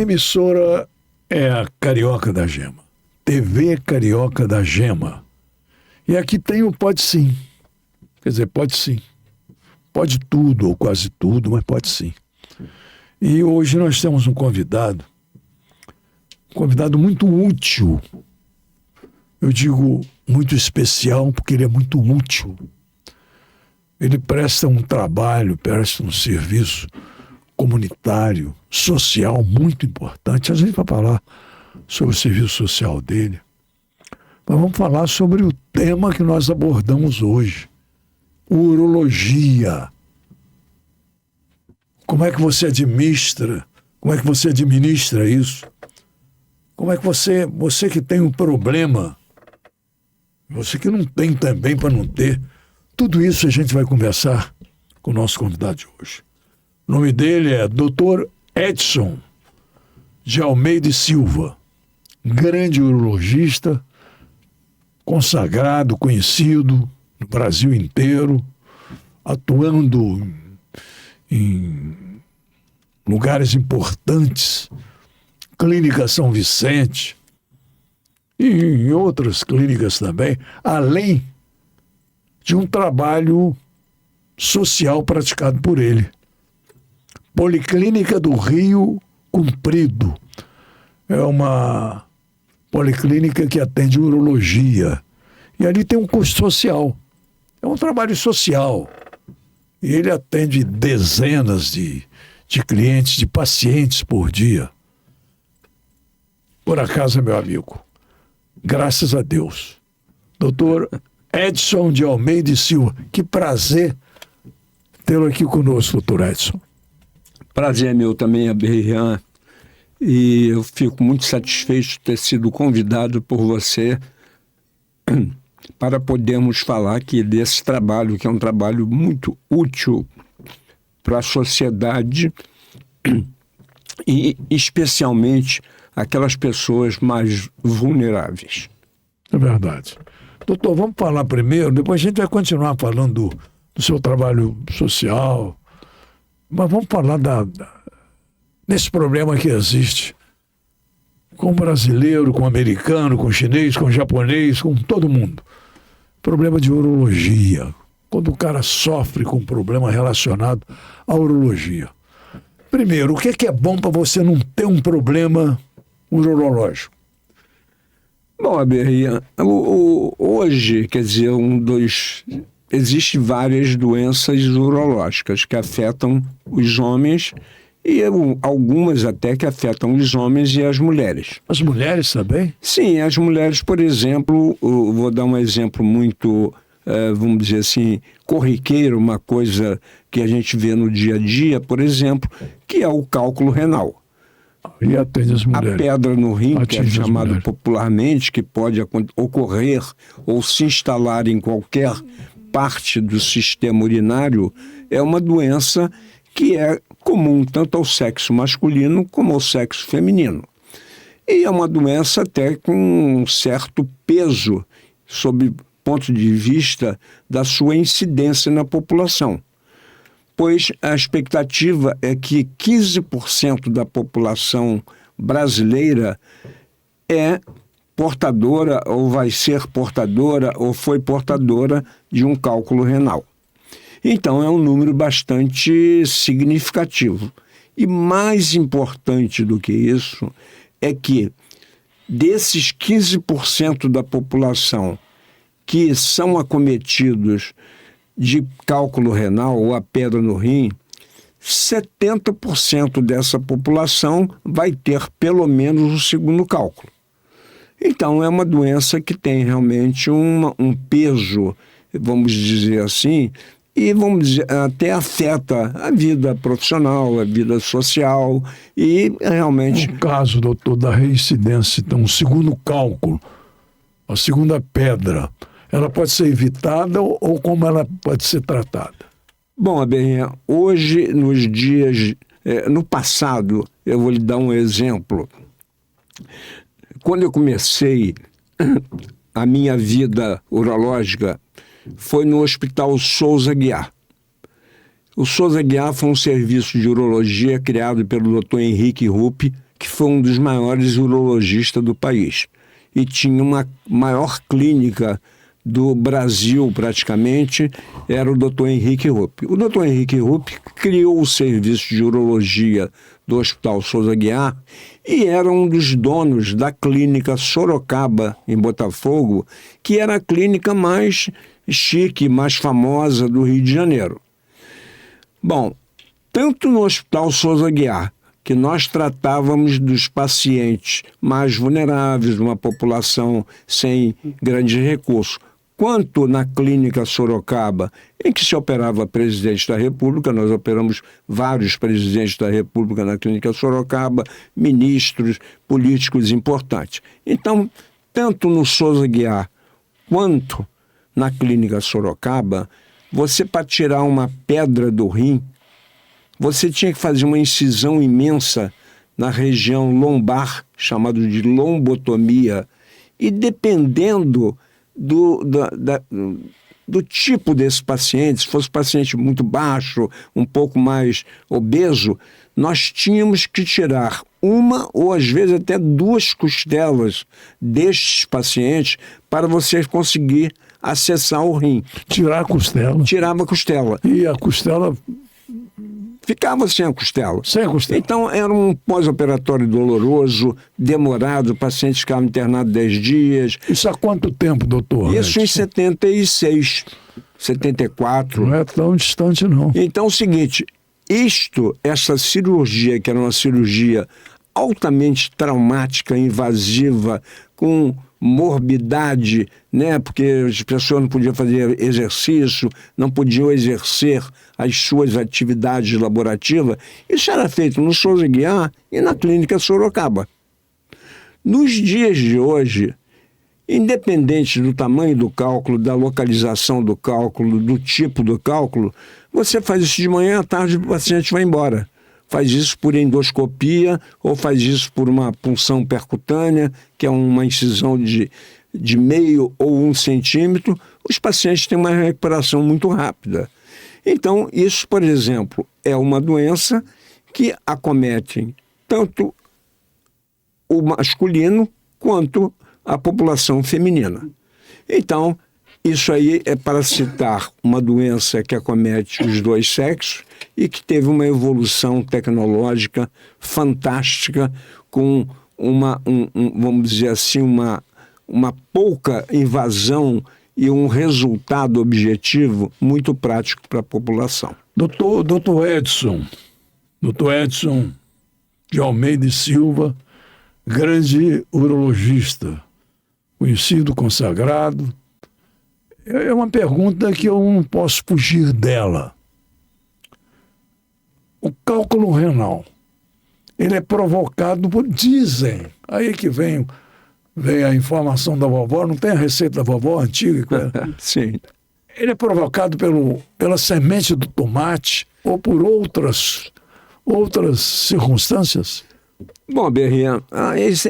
emissora é a Carioca da Gema. TV Carioca da Gema. E aqui tem o Pode Sim. Quer dizer, pode sim. Pode tudo, ou quase tudo, mas pode sim. E hoje nós temos um convidado muito útil. Eu digo muito especial porque ele é muito útil. Ele presta um trabalho, presta um serviço comunitário, social muito importante. A gente vai falar sobre o serviço social dele. Mas vamos falar sobre o tema que nós abordamos hoje. Urologia. Como é que você administra? Como é que você administra isso? Como é que você que tem um problema, você que não tem também para não ter, tudo isso a gente vai conversar com o nosso convidado de hoje. O nome dele é Dr. Edson de Almeida e Silva, grande urologista, consagrado, conhecido no Brasil inteiro, atuando em lugares importantes, Clínica São Vicente e em outras clínicas também, além de um trabalho social praticado por ele. Policlínica do Rio Comprido. É uma policlínica que atende urologia. E ali tem um custo social. É um trabalho social. E ele atende dezenas de clientes, de pacientes por dia. Por acaso, meu amigo, graças a Deus. Doutor Edson de Almeida e Silva, que prazer tê-lo aqui conosco, doutor Edson. Prazer é meu também, Aberrian. E eu fico muito satisfeito de ter sido convidado por você para podermos falar aqui desse trabalho, que é um trabalho muito útil para a sociedade e especialmente aquelas pessoas mais vulneráveis. É verdade. Doutor, vamos falar primeiro, depois a gente vai continuar falando do seu trabalho social, mas vamos falar desse problema que existe com o brasileiro, com o americano, com o chinês, com o japonês, com todo mundo. Problema de urologia. Quando o cara sofre com um problema relacionado à urologia. Primeiro, o que é bom para você não ter um problema urológico? Bom, Aberrian, hoje, quer dizer, existem várias doenças urológicas que afetam os homens e algumas até que afetam os homens e as mulheres. As mulheres também? Sim, as mulheres, por exemplo, vou dar um exemplo muito, vamos dizer assim, corriqueiro, uma coisa que a gente vê no dia a dia, por exemplo, que é o cálculo renal. E atende as mulheres. A pedra no rim, que é chamado popularmente, que pode ocorrer ou se instalar em qualquer parte do sistema urinário, é uma doença que é comum tanto ao sexo masculino como ao sexo feminino. E é uma doença até com um certo peso sob ponto de vista da sua incidência na população. Pois a expectativa é que 15% da população brasileira é portadora, ou vai ser portadora, ou foi portadora de um cálculo renal. Então é um número bastante significativo. E mais importante do que isso é que desses 15% da população que são acometidos de cálculo renal ou a pedra no rim, 70% dessa população vai ter pelo menos o segundo cálculo. Então é uma doença que tem realmente um peso, vamos dizer assim, e vamos dizer, até afeta a vida profissional, a vida social e realmente... No caso, doutor, da reincidência, então, o segundo cálculo, a segunda pedra, ela pode ser evitada ou como ela pode ser tratada? Bom, Aberrian, hoje, nos dias... no passado, eu vou lhe dar um exemplo. Quando eu comecei a minha vida urológica, foi no Hospital Souza Aguiar. O Souza Aguiar foi um serviço de urologia criado pelo Dr. Henrique Rupp, que foi um dos maiores urologistas do país. E tinha uma maior clínica do Brasil, praticamente, era o Dr. Henrique Rupp. O Dr. Henrique Rupp criou o serviço de urologia do Hospital Souza Aguiar e era um dos donos da clínica Sorocaba, em Botafogo, que era a clínica mais chique, mais famosa do Rio de Janeiro. Bom, tanto no Hospital Souza Aguiar, que nós tratávamos dos pacientes mais vulneráveis, uma população sem grandes recursos, quanto na clínica Sorocaba, em que se operava presidente da República, nós operamos vários presidentes da República na clínica Sorocaba, ministros, políticos importantes. Então, tanto no Souza Aguiar quanto na clínica Sorocaba, você, para tirar uma pedra do rim, você tinha que fazer uma incisão imensa na região lombar, chamado de lombotomia, e dependendo do tipo desse paciente, se fosse paciente muito baixo, um pouco mais obeso, nós tínhamos que tirar uma ou às vezes até 2 costelas destes pacientes para você conseguir acessar o rim. Tirar a costela? Tirava a costela. E a costela... Ficava sem a costela. Sem a costela. Então era um pós-operatório doloroso, demorado, o paciente ficava internado 10 dias. Isso há quanto tempo, doutor? Isso em 76, 74. Não é tão distante, não. Então é o seguinte, essa cirurgia, que era uma cirurgia altamente traumática, invasiva, com morbidade, né? Porque as pessoas não podiam fazer exercício, não podiam exercer as suas atividades laborativas. Isso era feito no Souza Aguiar e na clínica Sorocaba. Nos dias de hoje, independente do tamanho do cálculo, da localização do cálculo, do tipo do cálculo, você faz isso de manhã, à tarde o paciente vai embora. Faz isso por endoscopia ou faz isso por uma punção percutânea, que é uma incisão de meio ou 1 centímetro. Os pacientes têm uma recuperação muito rápida. Então, isso, por exemplo, é uma doença que acomete tanto o masculino quanto a população feminina. Então, isso aí é para citar uma doença que acomete os 2 sexos e que teve uma evolução tecnológica fantástica, com vamos dizer assim, uma pouca invasão e um resultado objetivo muito prático para a população. Doutor Edson de Almeida e Silva, grande urologista, conhecido, consagrado. É uma pergunta que eu não posso fugir dela. O cálculo renal, ele é provocado por... Dizem, aí que vem a informação da vovó, não tem a receita da vovó antiga? Sim. Ele é provocado pela semente do tomate ou por outras circunstâncias? Bom, Berrian,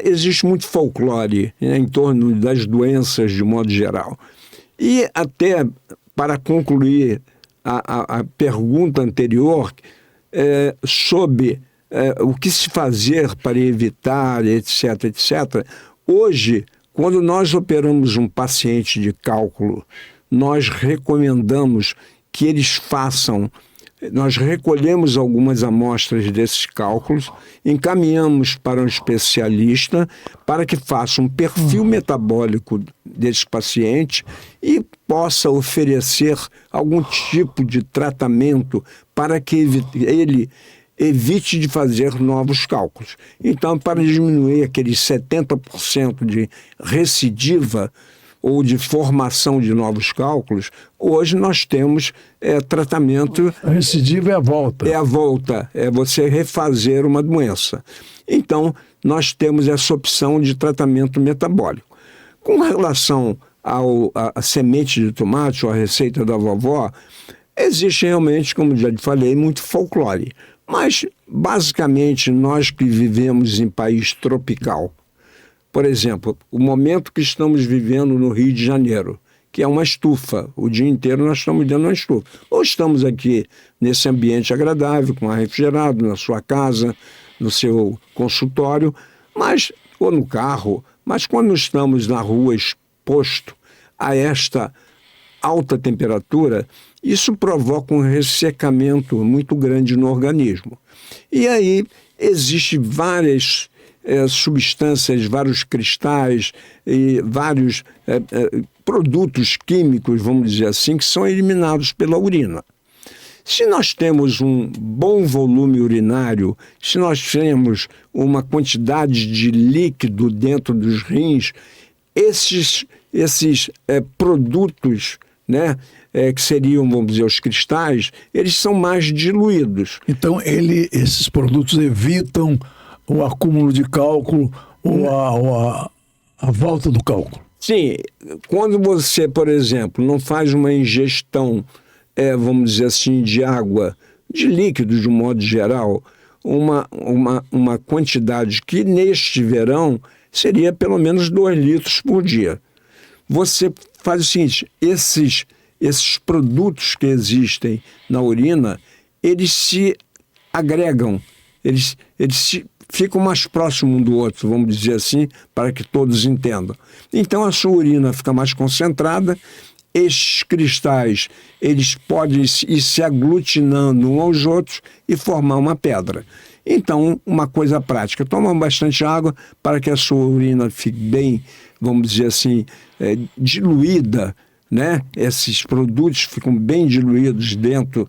existe muito folclore, né, em torno das doenças de modo geral. E até para concluir a pergunta anterior, sobre o que se fazer para evitar, etc., etc., hoje, quando nós operamos um paciente de cálculo, nós recomendamos que eles façam... Nós recolhemos algumas amostras desses cálculos, encaminhamos para um especialista para que faça um perfil metabólico desse paciente e possa oferecer algum tipo de tratamento para que ele evite de fazer novos cálculos. Então, para diminuir aqueles 70% de recidiva ou de formação de novos cálculos, hoje nós temos tratamento... A recidiva é a volta. É a volta, é você refazer uma doença. Então, nós temos essa opção de tratamento metabólico. Com relação à semente de tomate, ou à receita da vovó, existe realmente, como já te falei, muito folclore. Mas, basicamente, nós que vivemos em país tropical, por exemplo, o momento que estamos vivendo no Rio de Janeiro, que é uma estufa. O dia inteiro nós estamos dentro de uma estufa. Ou estamos aqui nesse ambiente agradável, com ar refrigerado, na sua casa, no seu consultório, ou no carro, mas quando estamos na rua exposto a esta alta temperatura, isso provoca um ressecamento muito grande no organismo. E aí existem várias substâncias, vários cristais e vários produtos químicos, vamos dizer assim, que são eliminados pela urina. Se nós temos um bom volume urinário, se nós temos uma quantidade de líquido dentro dos rins, esses produtos, né, que seriam, vamos dizer, os cristais, eles são mais diluídos. Então, esses produtos evitam o acúmulo de cálculo ou a volta do cálculo? Sim. Quando você, por exemplo, não faz uma ingestão, vamos dizer assim, de água, de líquido de um modo geral, uma quantidade que neste verão seria pelo menos 2 litros por dia. Você faz o seguinte, esses produtos que existem na urina, eles se agregam, eles ficam mais próximos um do outro, vamos dizer assim, para que todos entendam. Então a sua urina fica mais concentrada, estes cristais eles podem ir se aglutinando uns aos outros e formar uma pedra. Então, uma coisa prática, toma bastante água para que a sua urina fique bem, vamos dizer assim, diluída, né? Esses produtos ficam bem diluídos dentro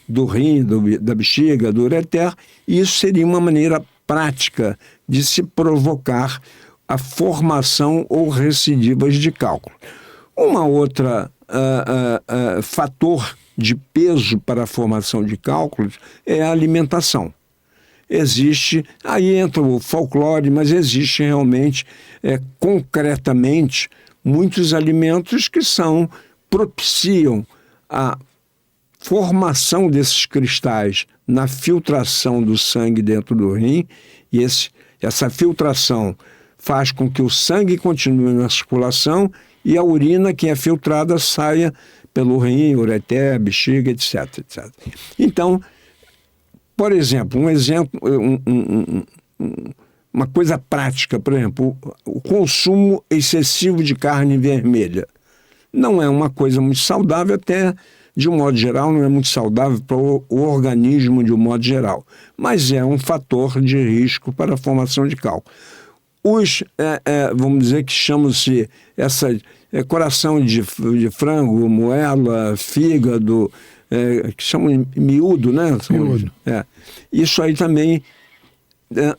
do rim, da bexiga, do ureter, e isso seria uma maneira prática de se provocar a formação ou recidivas de cálculo. Uma outra fator de peso para a formação de cálculos é a alimentação. Aí entra o folclore, mas existe realmente, concretamente, muitos alimentos que propiciam a formação desses cristais na filtração do sangue dentro do rim, e essa filtração faz com que o sangue continue na circulação e a urina que é filtrada saia pelo rim, ureter, bexiga, etc, etc. Então, por exemplo, uma coisa prática, por exemplo, o consumo excessivo de carne vermelha não é uma coisa muito saudável, até de um modo geral não é muito saudável para o organismo de um modo geral, mas é um fator de risco para a formação de cálculo. Vamos dizer que chamam-se coração de frango, moela, fígado, que chamam miúdo, né? Miúdo. Isso aí também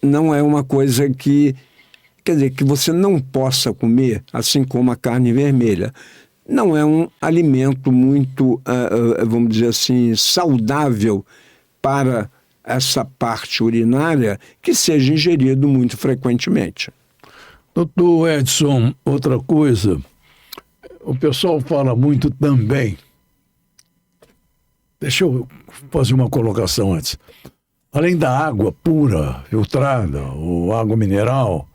não é uma coisa que você não possa comer, assim como a carne vermelha. Não é um alimento muito, vamos dizer assim, saudável para essa parte urinária que seja ingerido muito frequentemente. Doutor Edson, outra coisa, o pessoal fala muito também. Deixa eu fazer uma colocação antes. Além da água pura, filtrada, ou água mineral,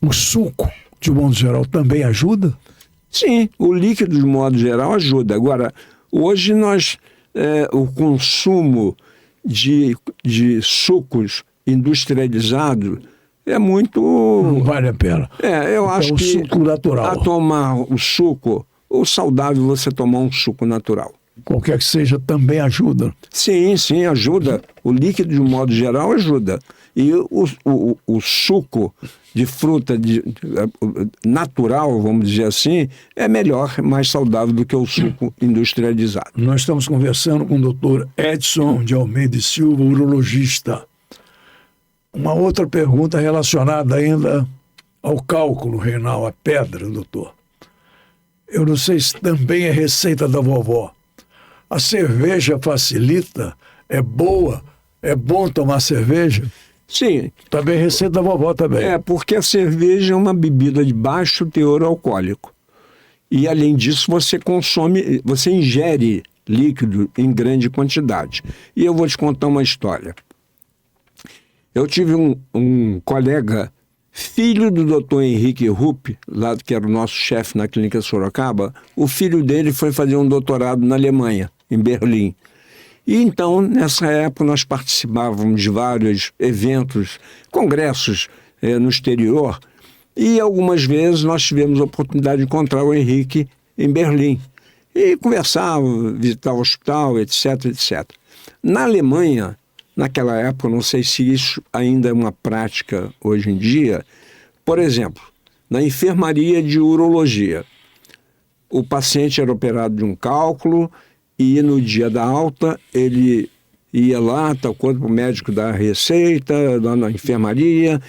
o suco, de modo geral, também ajuda? Sim, o líquido, de modo geral, ajuda. Agora, hoje o consumo de sucos industrializados é muito... Não vale a pena. Eu acho que o suco natural. A tomar o suco, o saudável é você tomar um suco natural. Qualquer que seja, também ajuda. Sim, ajuda. O líquido, de um modo geral, ajuda. E o suco de fruta natural, vamos dizer assim, é melhor, mais saudável do que o suco industrializado. Nós estamos conversando com o doutor Edson de Almeida e Silva, urologista. Uma outra pergunta relacionada ainda ao cálculo renal, a pedra, doutor. Eu não sei se também é receita da vovó. A cerveja facilita? É boa? É bom tomar cerveja? Sim. Também receita da vovó também. Porque a cerveja é uma bebida de baixo teor alcoólico. E, além disso, você ingere líquido em grande quantidade. E eu vou te contar uma história. Eu tive um colega filho do doutor Henrique Rupp, lá que era o nosso chefe na clínica Sorocaba, o filho dele foi fazer um doutorado na Alemanha, em Berlim. E então, nessa época, nós participávamos de vários eventos, congressos no exterior, e algumas vezes nós tivemos a oportunidade de encontrar o Henrique em Berlim. E conversar, visitar o hospital, etc, etc. Na Alemanha, naquela época, não sei se isso ainda é uma prática hoje em dia, por exemplo, na enfermaria de urologia, o paciente era operado de um cálculo e no dia da alta ele ia lá, tal coisa, para o médico dar a receita, lá na enfermaria,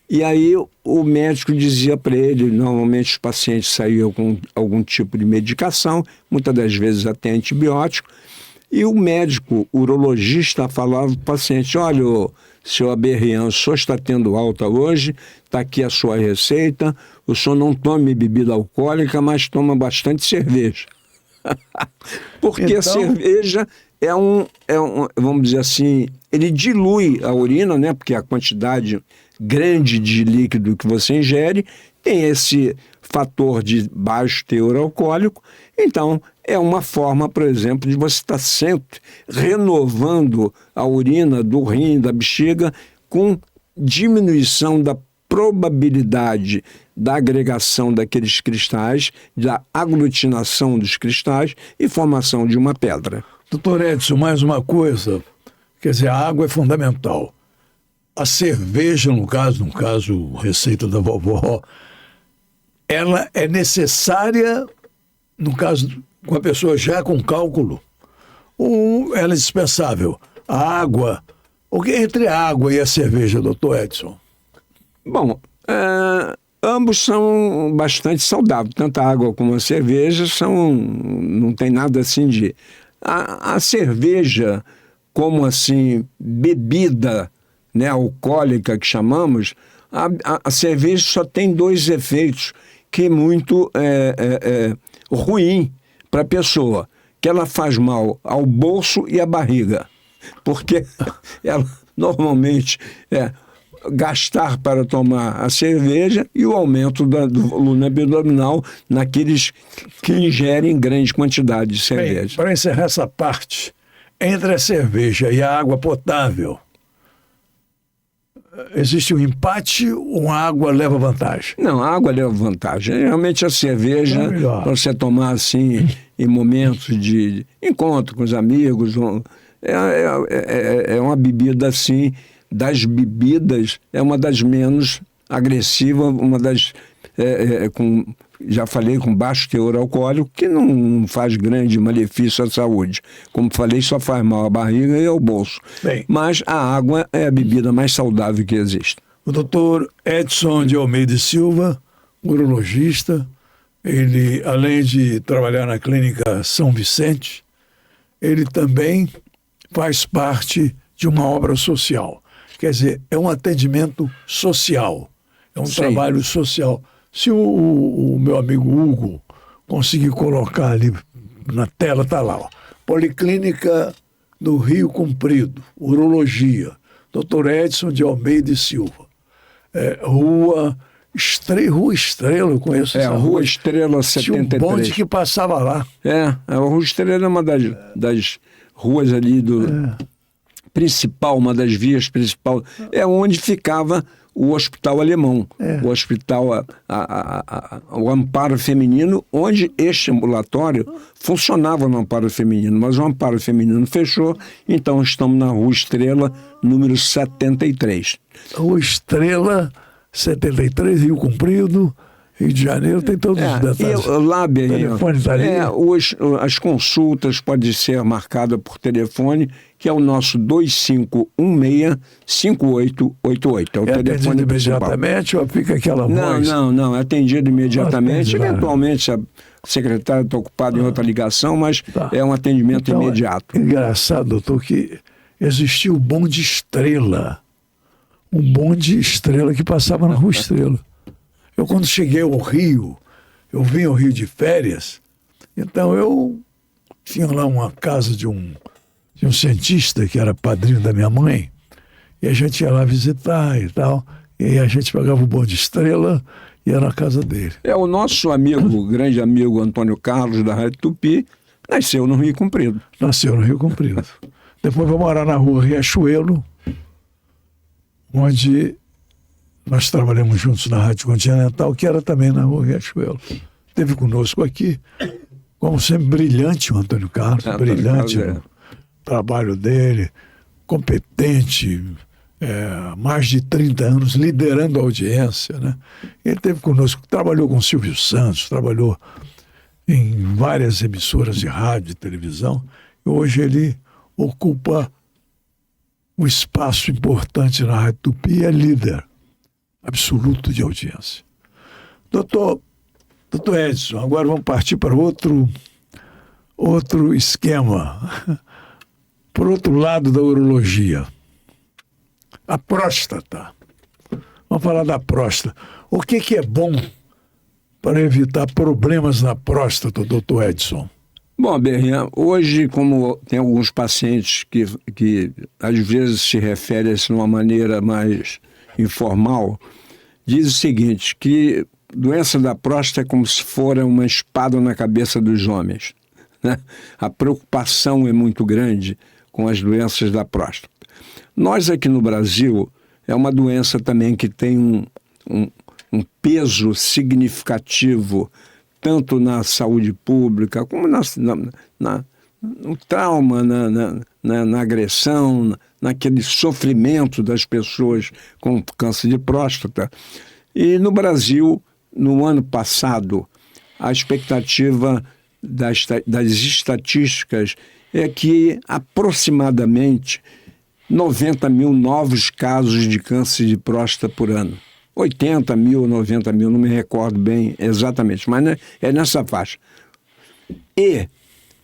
e aí o médico dizia para ele, normalmente os pacientes saíam com algum tipo de medicação, muitas das vezes até antibiótico, e o médico urologista falava para o paciente, olha, seu Aberrian, o senhor está tendo alta hoje, está aqui a sua receita, o senhor não tome bebida alcoólica, mas toma bastante cerveja. Porque então, a cerveja vamos dizer assim, ele dilui a urina, né? Porque a quantidade grande de líquido que você ingere tem esse fator de baixo teor alcoólico. Então, é uma forma, por exemplo, de você estar sempre renovando a urina do rim, da bexiga, com diminuição da probabilidade da agregação daqueles cristais, da aglutinação dos cristais e formação de uma pedra. Doutor Edson, mais uma coisa, quer dizer, a água é fundamental. A cerveja, no caso, receita da vovó, ela é necessária, no caso, com a pessoa já com cálculo, ou ela é dispensável? A água, o que é entre a água e a cerveja, doutor Edson? Bom, ambos são bastante saudáveis, tanto a água como a cerveja não tem nada assim de... A cerveja, como assim, bebida, né, alcoólica que chamamos, a cerveja só tem dois efeitos que é muito ruim para a pessoa, que ela faz mal ao bolso e à barriga, porque ela normalmente gastar para tomar a cerveja e o aumento do volume abdominal naqueles que ingerem grande quantidade de cerveja. Para encerrar essa parte, entre a cerveja e a água potável, existe um empate ou a água leva vantagem? Não, a água leva vantagem. Realmente a cerveja, para você tomar assim, em momentos de encontro com os amigos, é uma bebida assim, das bebidas, é uma das menos agressivas, uma das, já falei, com baixo teor alcoólico, que não faz grande malefício à saúde. Como falei, só faz mal à barriga e ao bolso. Bem, mas a água é a bebida mais saudável que existe. O doutor Edson de Almeida e Silva, urologista, ele, além de trabalhar na clínica São Vicente, ele também faz parte de uma obra social. Quer dizer, é um atendimento social, é um trabalho social. Se o meu amigo Hugo conseguir colocar ali na tela, está lá, ó, Policlínica do Rio Comprido, Urologia, Dr. Edson de Almeida e Silva, Rua Estrela, eu conheço essa Rua Estrela 73. Tinha um bonde que passava lá. A Rua Estrela é uma das ruas ali do... principal, uma das vias principais, é onde ficava o Hospital Alemão, o Hospital, o Amparo Feminino, onde este ambulatório funcionava no Amparo Feminino, mas o Amparo Feminino fechou, então estamos na Rua Estrela, número 73. Rua Estrela, 73, Rio Comprido, Rio de Janeiro, tem todos os detalhes. Lá, telefone tá ali. As consultas podem ser marcadas por telefone, que é o nosso 2516-5888. É o telefone imediatamente ou fica aquela voz? Não, é atendido imediatamente. Eventualmente, se a secretária está ocupada em outra ligação, mas é um atendimento então, imediato. Engraçado, doutor, que existiu o bonde Estrela. Um bonde Estrela que passava na Rua Estrela. Eu, quando cheguei ao Rio, eu vim ao Rio de férias, então eu tinha lá uma casa de um cientista que era padrinho da minha mãe, e a gente ia lá visitar e tal, E aí a gente pegava o bonde Estrela e ia na casa dele. O nosso amigo, grande amigo Antônio Carlos, da Rádio Tupi, nasceu no Rio Comprido. Nasceu no Rio Comprido. Depois foi morar na rua Riachuelo, onde nós trabalhamos juntos na Rádio Continental, que era também na rua Riachuelo. Esteve conosco aqui, como sempre, brilhante o Antônio Carlos, brilhante no trabalho dele, competente, mais de 30 anos liderando a audiência, né? Ele esteve conosco, trabalhou com Silvio Santos, trabalhou em várias emissoras de rádio e televisão, e hoje ele ocupa um espaço importante na Rádio Tupi, é líder absoluto de audiência. Doutor Edson, agora vamos partir para outro esquema, por outro lado da urologia. A próstata. Vamos falar da próstata. O que é bom para evitar problemas na próstata, doutor Edson? Bom, Berrinha, hoje, como tem alguns pacientes que às vezes se referem a isso de uma maneira mais informal, diz o seguinte, que doença da próstata é como se fora uma espada na cabeça dos homens, né? A preocupação é muito grande com as doenças da próstata. Nós aqui no Brasil, é uma doença também que tem um peso significativo, tanto na saúde pública, como no trauma, na agressão, naquele sofrimento das pessoas com câncer de próstata. E no Brasil, no ano passado, a expectativa das estatísticas é que aproximadamente 90 mil novos casos de câncer de próstata por ano. 80 mil, 90 mil, não me recordo bem exatamente, mas é nessa faixa. E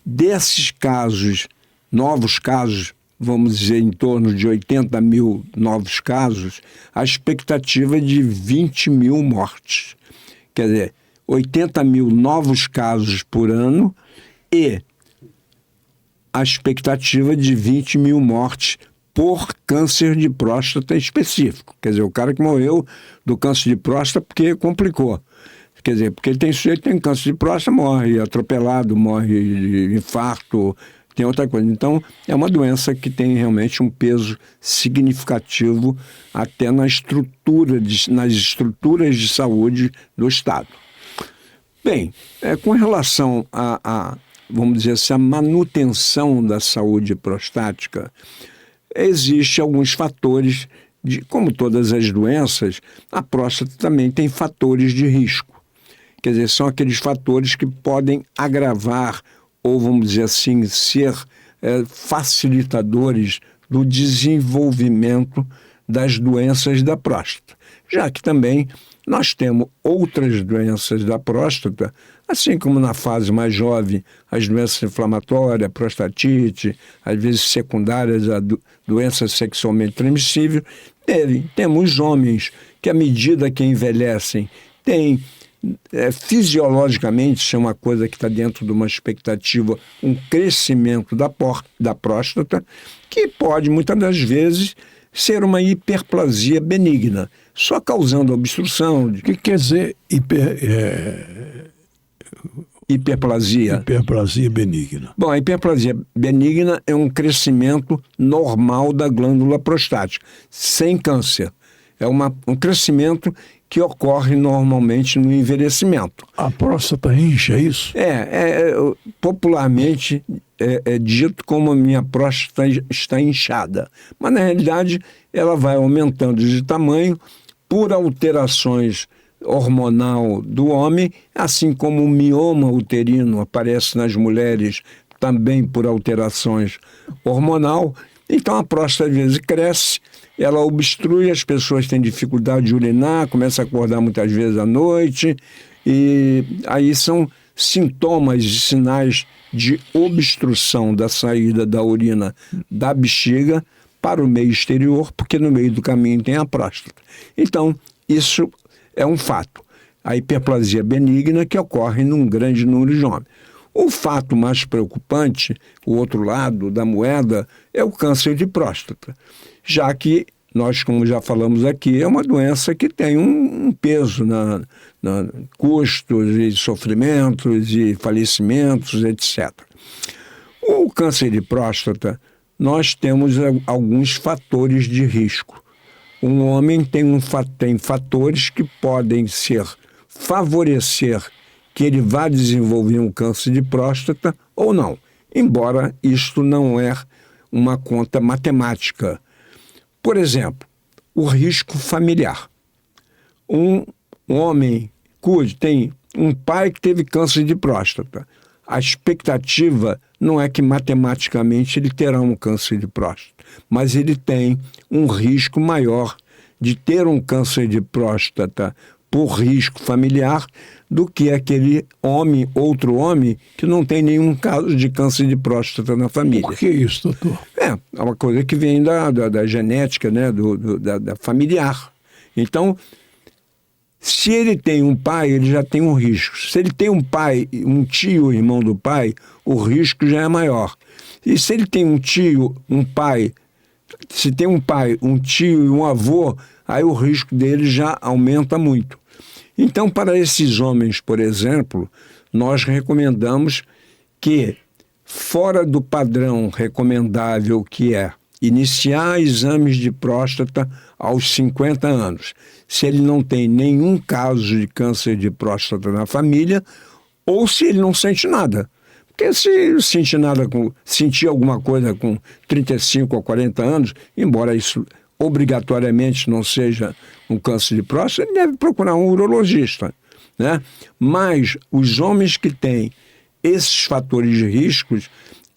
desses casos, novos casos, vamos dizer, em torno de 80 mil novos casos, a expectativa é de 20 mil mortes. Quer dizer, 80 mil novos casos por ano e a expectativa de 20 mil mortes por câncer de próstata específico. Quer dizer, o cara que morreu do câncer de próstata porque complicou. Quer dizer, porque ele tem câncer de próstata, morre atropelado, morre de infarto, tem outra coisa. Então, é uma doença que tem realmente um peso significativo até nas estruturas de saúde do Estado. Bem, com relação vamos dizer assim, a manutenção da saúde prostática, existem alguns fatores, como todas as doenças, a próstata também tem fatores de risco. Quer dizer, são aqueles fatores que podem agravar ou, vamos dizer assim, ser facilitadores do desenvolvimento das doenças da próstata. Já que também nós temos outras doenças da próstata, assim como na fase mais jovem, as doenças inflamatórias, a prostatite, às vezes secundárias a doença sexualmente transmissível. Temos homens que, à medida que envelhecem, têm fisiologicamente, isso é uma coisa que está dentro de uma expectativa, um crescimento da próstata, que pode, muitas das vezes, ser uma hiperplasia benigna, só causando obstrução. O que quer dizer hiperplasia? Hiperplasia benigna. Bom, a hiperplasia benigna é um crescimento normal da glândula prostática, sem câncer. É um crescimento que ocorre normalmente no envelhecimento. A próstata incha, é isso? Popularmente é dito como a minha próstata está inchada. Mas, na realidade, ela vai aumentando de tamanho por alterações hormonal do homem, assim como o mioma uterino aparece nas mulheres também por alterações hormonal. Então, a próstata, às vezes, cresce, ela obstrui, as pessoas têm dificuldade de urinar, começam a acordar muitas vezes à noite, e aí são sintomas e sinais de obstrução da saída da urina da bexiga para o meio exterior, porque no meio do caminho tem a próstata. Então, isso é um fato. A hiperplasia benigna que ocorre num grande número de homens. O fato mais preocupante, o outro lado da moeda, é o câncer de próstata, já que nós, como já falamos aqui, é uma doença que tem um peso na custos e sofrimentos e falecimentos, etc. O câncer de próstata, nós temos alguns fatores de risco. Um homem tem fatores que podem favorecer que ele vá desenvolver um câncer de próstata ou não, embora isto não é uma conta matemática. Por exemplo, o risco familiar. Um homem tem um pai que teve câncer de próstata. A expectativa não é que matematicamente ele terá um câncer de próstata, mas ele tem um risco maior de ter um câncer de próstata por risco familiar do que aquele outro homem que não tem nenhum caso de câncer de próstata na família. Por que isso, doutor? É uma coisa que vem da genética, né? da familiar. Então, se ele tem um pai, ele já tem um risco. Se ele tem um pai, um tio, irmão do pai, o risco já é maior. E se ele tem um tio, um pai, se tem um pai, um tio e um avô, aí o risco dele já aumenta muito. Então, para esses homens, por exemplo, nós recomendamos que, fora do padrão recomendável que é iniciar exames de próstata aos 50 anos, se ele não tem nenhum caso de câncer de próstata na família, ou se ele não sente nada. Porque se sentir alguma coisa com 35 ou 40 anos, embora isso obrigatoriamente não seja um câncer de próstata, ele deve procurar um urologista, né? Mas os homens que têm esses fatores de riscos,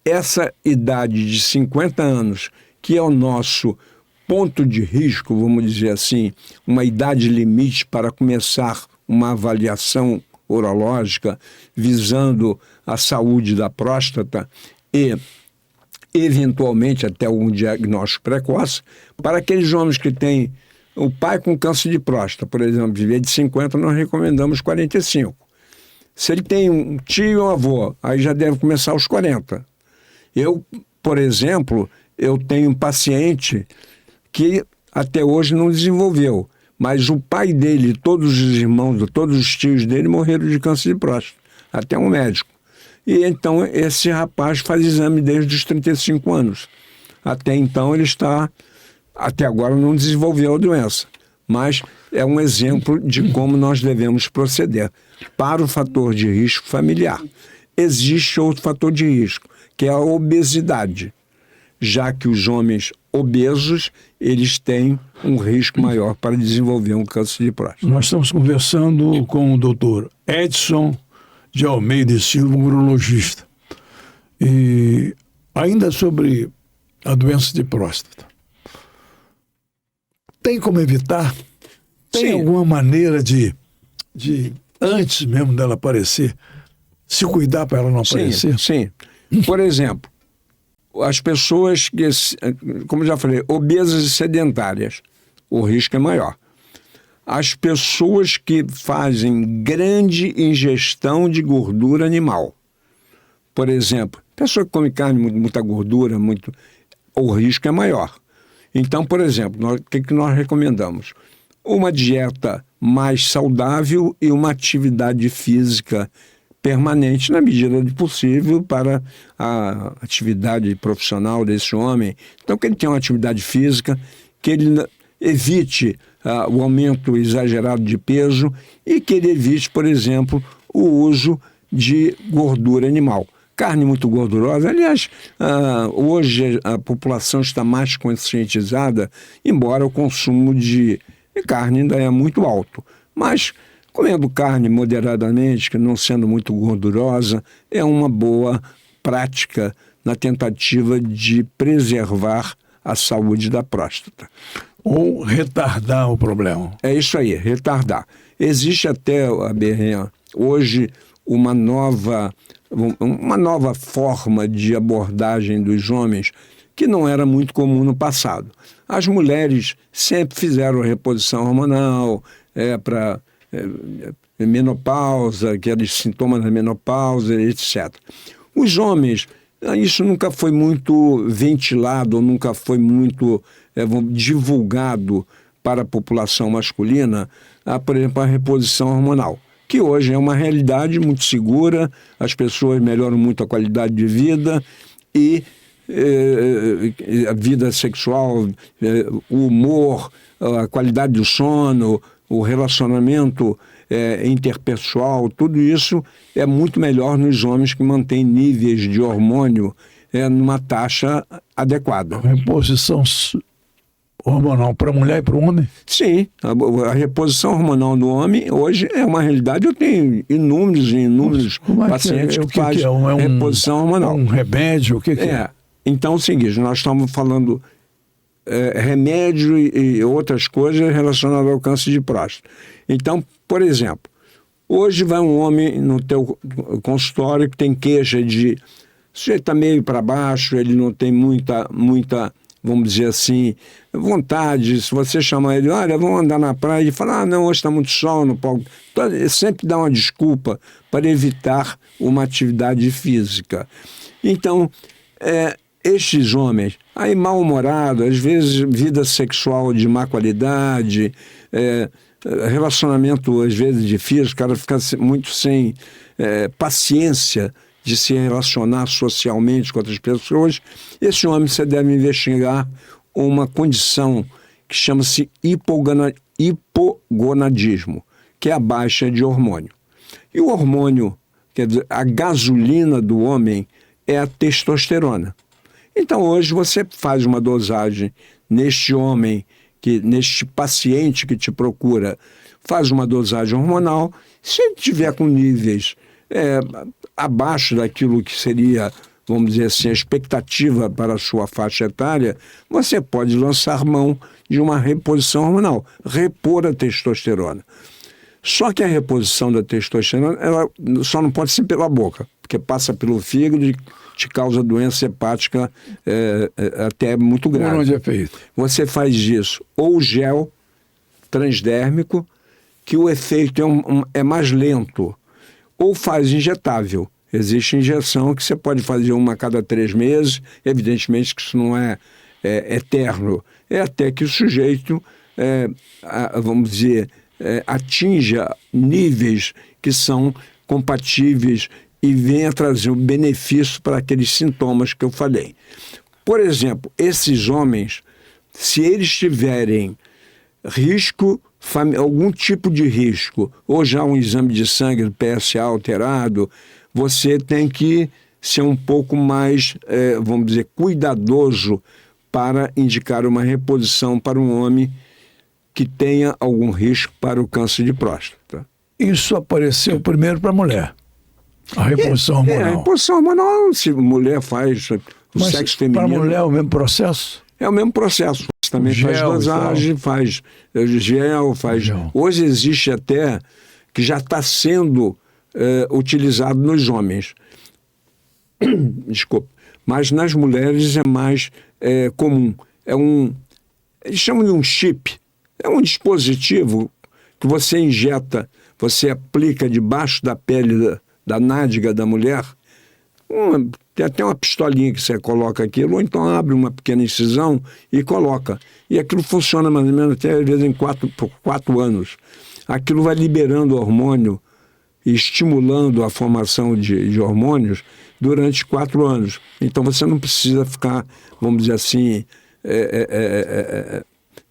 essa idade de 50 anos, que é o nosso ponto de risco, vamos dizer assim, uma idade limite para começar uma avaliação urológica visando a saúde da próstata e eventualmente até algum diagnóstico precoce, para aqueles homens que têm o pai com câncer de próstata, por exemplo, de vez de 50, nós recomendamos 45. Se ele tem um tio e um avô, aí já deve começar aos 40. Eu, por exemplo, eu tenho um paciente que até hoje não desenvolveu, mas o pai dele, todos os irmãos, todos os tios dele morreram de câncer de próstata, até um médico. E então esse rapaz faz exame desde os 35 anos. Até então até agora não desenvolveu a doença. Mas é um exemplo de como nós devemos proceder para o fator de risco familiar. Existe outro fator de risco, que é a obesidade, já que os homens obesos, eles têm um risco maior para desenvolver um câncer de próstata. Nós estamos conversando com o doutor Edson de Almeida e Silva, um urologista. E ainda sobre a doença de próstata. Tem como evitar? Tem alguma maneira de, antes mesmo dela aparecer, se cuidar para ela não aparecer? Sim. Por exemplo, as pessoas que, como já falei, obesas e sedentárias, o risco é maior. As pessoas que fazem grande ingestão de gordura animal, por exemplo, pessoa que come carne, muita gordura, o risco é maior. Então, por exemplo, o que nós recomendamos? Uma dieta mais saudável e uma atividade física permanente na medida do possível para a atividade profissional desse homem. Então, que ele tenha uma atividade física, que ele evite o aumento exagerado de peso e que ele evite, por exemplo, o uso de gordura animal. Carne muito gordurosa, aliás, hoje a população está mais conscientizada, embora o consumo de carne ainda é muito alto. Mas comendo carne moderadamente, que não sendo muito gordurosa, é uma boa prática na tentativa de preservar a saúde da próstata. Ou retardar o problema. É isso aí, retardar. Existe até, hoje, uma nova forma de abordagem dos homens que não era muito comum no passado. As mulheres sempre fizeram reposição hormonal para menopausa, aqueles sintomas da menopausa, etc. Os homens Isso nunca foi muito ventilado, nunca foi muito divulgado para a população masculina, por exemplo, a reposição hormonal, que hoje é uma realidade muito segura, as pessoas melhoram muito a qualidade de vida e a vida sexual, o humor, a qualidade do sono, o relacionamento interpessoal, tudo isso é muito melhor nos homens que mantêm níveis de hormônio numa taxa adequada. A reposição hormonal para a mulher e para o homem? Sim, a reposição hormonal do homem hoje é uma realidade. Eu tenho inúmeros pacientes que fazem reposição hormonal. Um remédio? O que é? Então é o seguinte, nós estamos falando remédio e outras coisas relacionadas ao câncer de próstata. Então, por exemplo, hoje vai um homem no teu consultório que tem queixa de... Você está meio para baixo, ele não tem muita, vamos dizer assim, vontade. Se você chamar ele, olha, vamos andar na praia, ele fala, não, hoje está muito sol, não pode. Então, ele sempre dá uma desculpa para evitar uma atividade física. Então, estes homens, aí mal-humorados, às vezes vida sexual de má qualidade, relacionamento às vezes difícil, o cara fica muito sem paciência de se relacionar socialmente com outras pessoas. Esse homem você deve investigar uma condição que chama-se hipogonadismo, que é a baixa de hormônio. E o hormônio, quer dizer, a gasolina do homem é a testosterona. Então hoje você faz uma dosagem neste homem, neste paciente que te procura, faz uma dosagem hormonal. Se ele tiver com níveis abaixo daquilo que seria, vamos dizer assim, a expectativa para a sua faixa etária, você pode lançar mão de uma reposição hormonal, repor a testosterona. Só que a reposição da testosterona, ela só não pode ser pela boca, porque passa pelo fígado e te causa doença hepática até muito grave. Por onde é feito? Você faz isso ou gel transdérmico, que o efeito é mais lento, ou faz injetável. Existe injeção que você pode fazer uma a cada 3 meses, evidentemente que isso não é eterno, é até que o sujeito, vamos dizer, atinja níveis que são compatíveis e venha trazer um benefício para aqueles sintomas que eu falei. Por exemplo, esses homens, se eles tiverem risco, algum tipo de risco, ou já um exame de sangue do PSA alterado, você tem que ser um pouco mais, vamos dizer, cuidadoso para indicar uma reposição para um homem que tenha algum risco para o câncer de próstata. Isso apareceu primeiro para a mulher, a reposição hormonal. A reposição hormonal, se mulher faz, o sexo feminino... Para a mulher é o mesmo processo? É o mesmo processo. Você também faz dosagem, faz gel, faz... Hoje existe até que já está sendo utilizado nos homens. Desculpa. Mas nas mulheres é mais comum. Eles chamam de um chip. É um dispositivo que você injeta, você aplica debaixo da pele da nádega da mulher. Tem até uma pistolinha que você coloca aquilo, ou então abre uma pequena incisão e coloca. E aquilo funciona mais ou menos até às vezes por 4 anos. Aquilo vai liberando hormônio e estimulando a formação de hormônios durante 4 anos. Então você não precisa ficar, vamos dizer assim,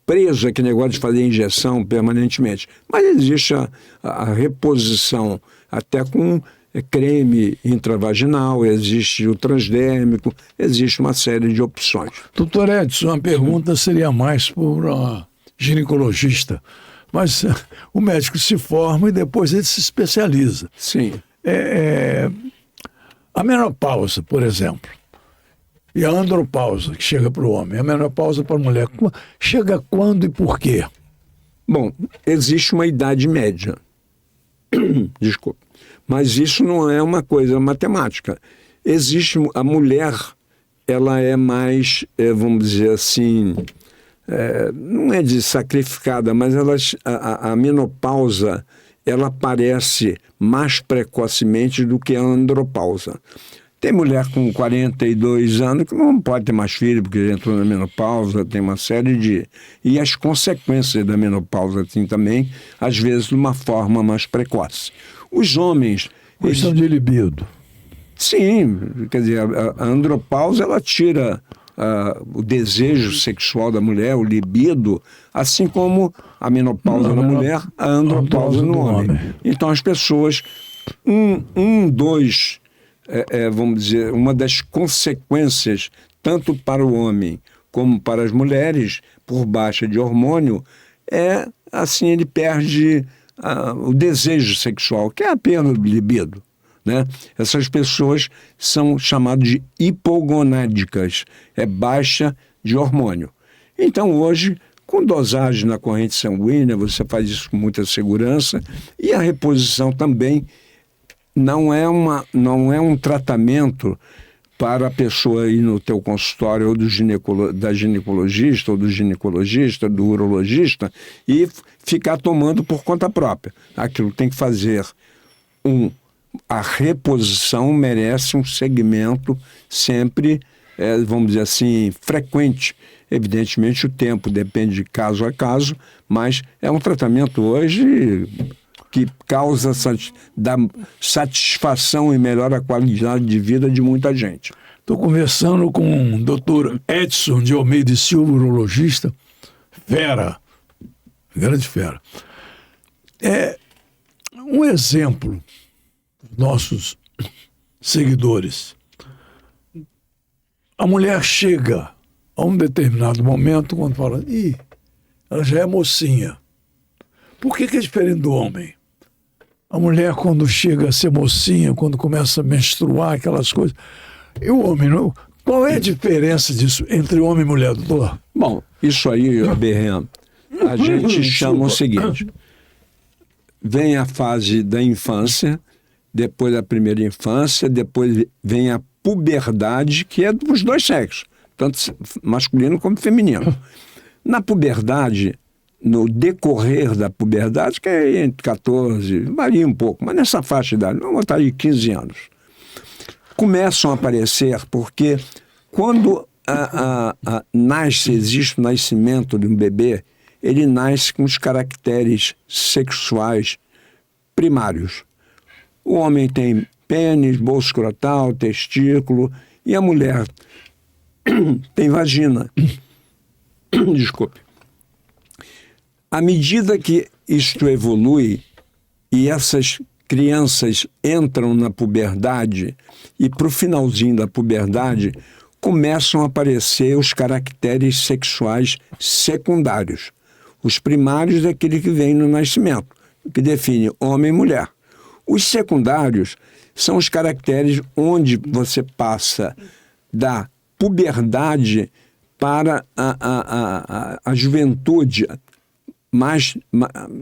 preso a aquele negócio de fazer injeção permanentemente. Mas existe a reposição até com creme intravaginal, existe o transdérmico, existe uma série de opções. Doutor Edson, uma pergunta seria mais para ginecologista, mas o médico se forma e depois ele se especializa. Sim. A menopausa, por exemplo, e a andropausa, que chega para o homem, a menopausa para a mulher, chega quando e por quê? Bom, existe uma idade média. Desculpa. Mas isso não é uma coisa matemática. Existe a mulher, ela é mais, vamos dizer assim, não é de sacrificada, mas a menopausa, ela aparece mais precocemente do que a andropausa. Tem mulher com 42 anos que não pode ter mais filho porque entrou na menopausa, tem uma série de... E as consequências da menopausa assim, também, às vezes, de uma forma mais precoce. Os homens... Questão de libido. Sim, quer dizer, a andropausa, ela tira o desejo sexual da mulher, o libido, assim como a menopausa na mulher, a andropausa no homem. Então as pessoas, vamos dizer, uma das consequências, tanto para o homem como para as mulheres, por baixa de hormônio, assim, ele perde o desejo sexual, que é a perda do libido. Né? Essas pessoas são chamadas de hipogonádicas, baixa de hormônio. Então hoje, com dosagem na corrente sanguínea, você faz isso com muita segurança, e a reposição também não é um tratamento para a pessoa ir no teu consultório ou da ginecologista ou do ginecologista, do urologista, e ficar tomando por conta própria. Aquilo tem que fazer a reposição merece um segmento sempre, vamos dizer assim, frequente. Evidentemente o tempo depende de caso a caso, mas é um tratamento hoje que causa dá satisfação e melhora a qualidade de vida de muita gente. Estou conversando com o Dr. Edson de Almeida e Silva, urologista, grande fera. Um exemplo, nossos seguidores. A mulher chega a um determinado momento quando fala, ela já é mocinha. Por que é diferente do homem? A mulher, quando chega a ser mocinha, quando começa a menstruar, aquelas coisas. E o homem, não? Qual é a diferença disso entre homem e mulher, doutor? Bom, isso aí, Berrem, a gente chama o seguinte. Vem a fase da infância, depois da primeira infância, depois vem a puberdade, que é dos dois sexos, tanto masculino como feminino. Na puberdade, no decorrer da puberdade, que é entre 14, varia um pouco, mas nessa faixa de idade, vamos botar aí 15 anos, começam a aparecer, porque quando existe o nascimento de um bebê, ele nasce com os caracteres sexuais primários. O homem tem pênis, bolso escrotal, testículo, e a mulher tem vagina. Desculpe. À medida que isto evolui e essas crianças entram na puberdade, e para o finalzinho da puberdade começam a aparecer os caracteres sexuais secundários. Os primários é aquele que vem no nascimento, que define homem e mulher. Os secundários são os caracteres onde você passa da puberdade para a juventude,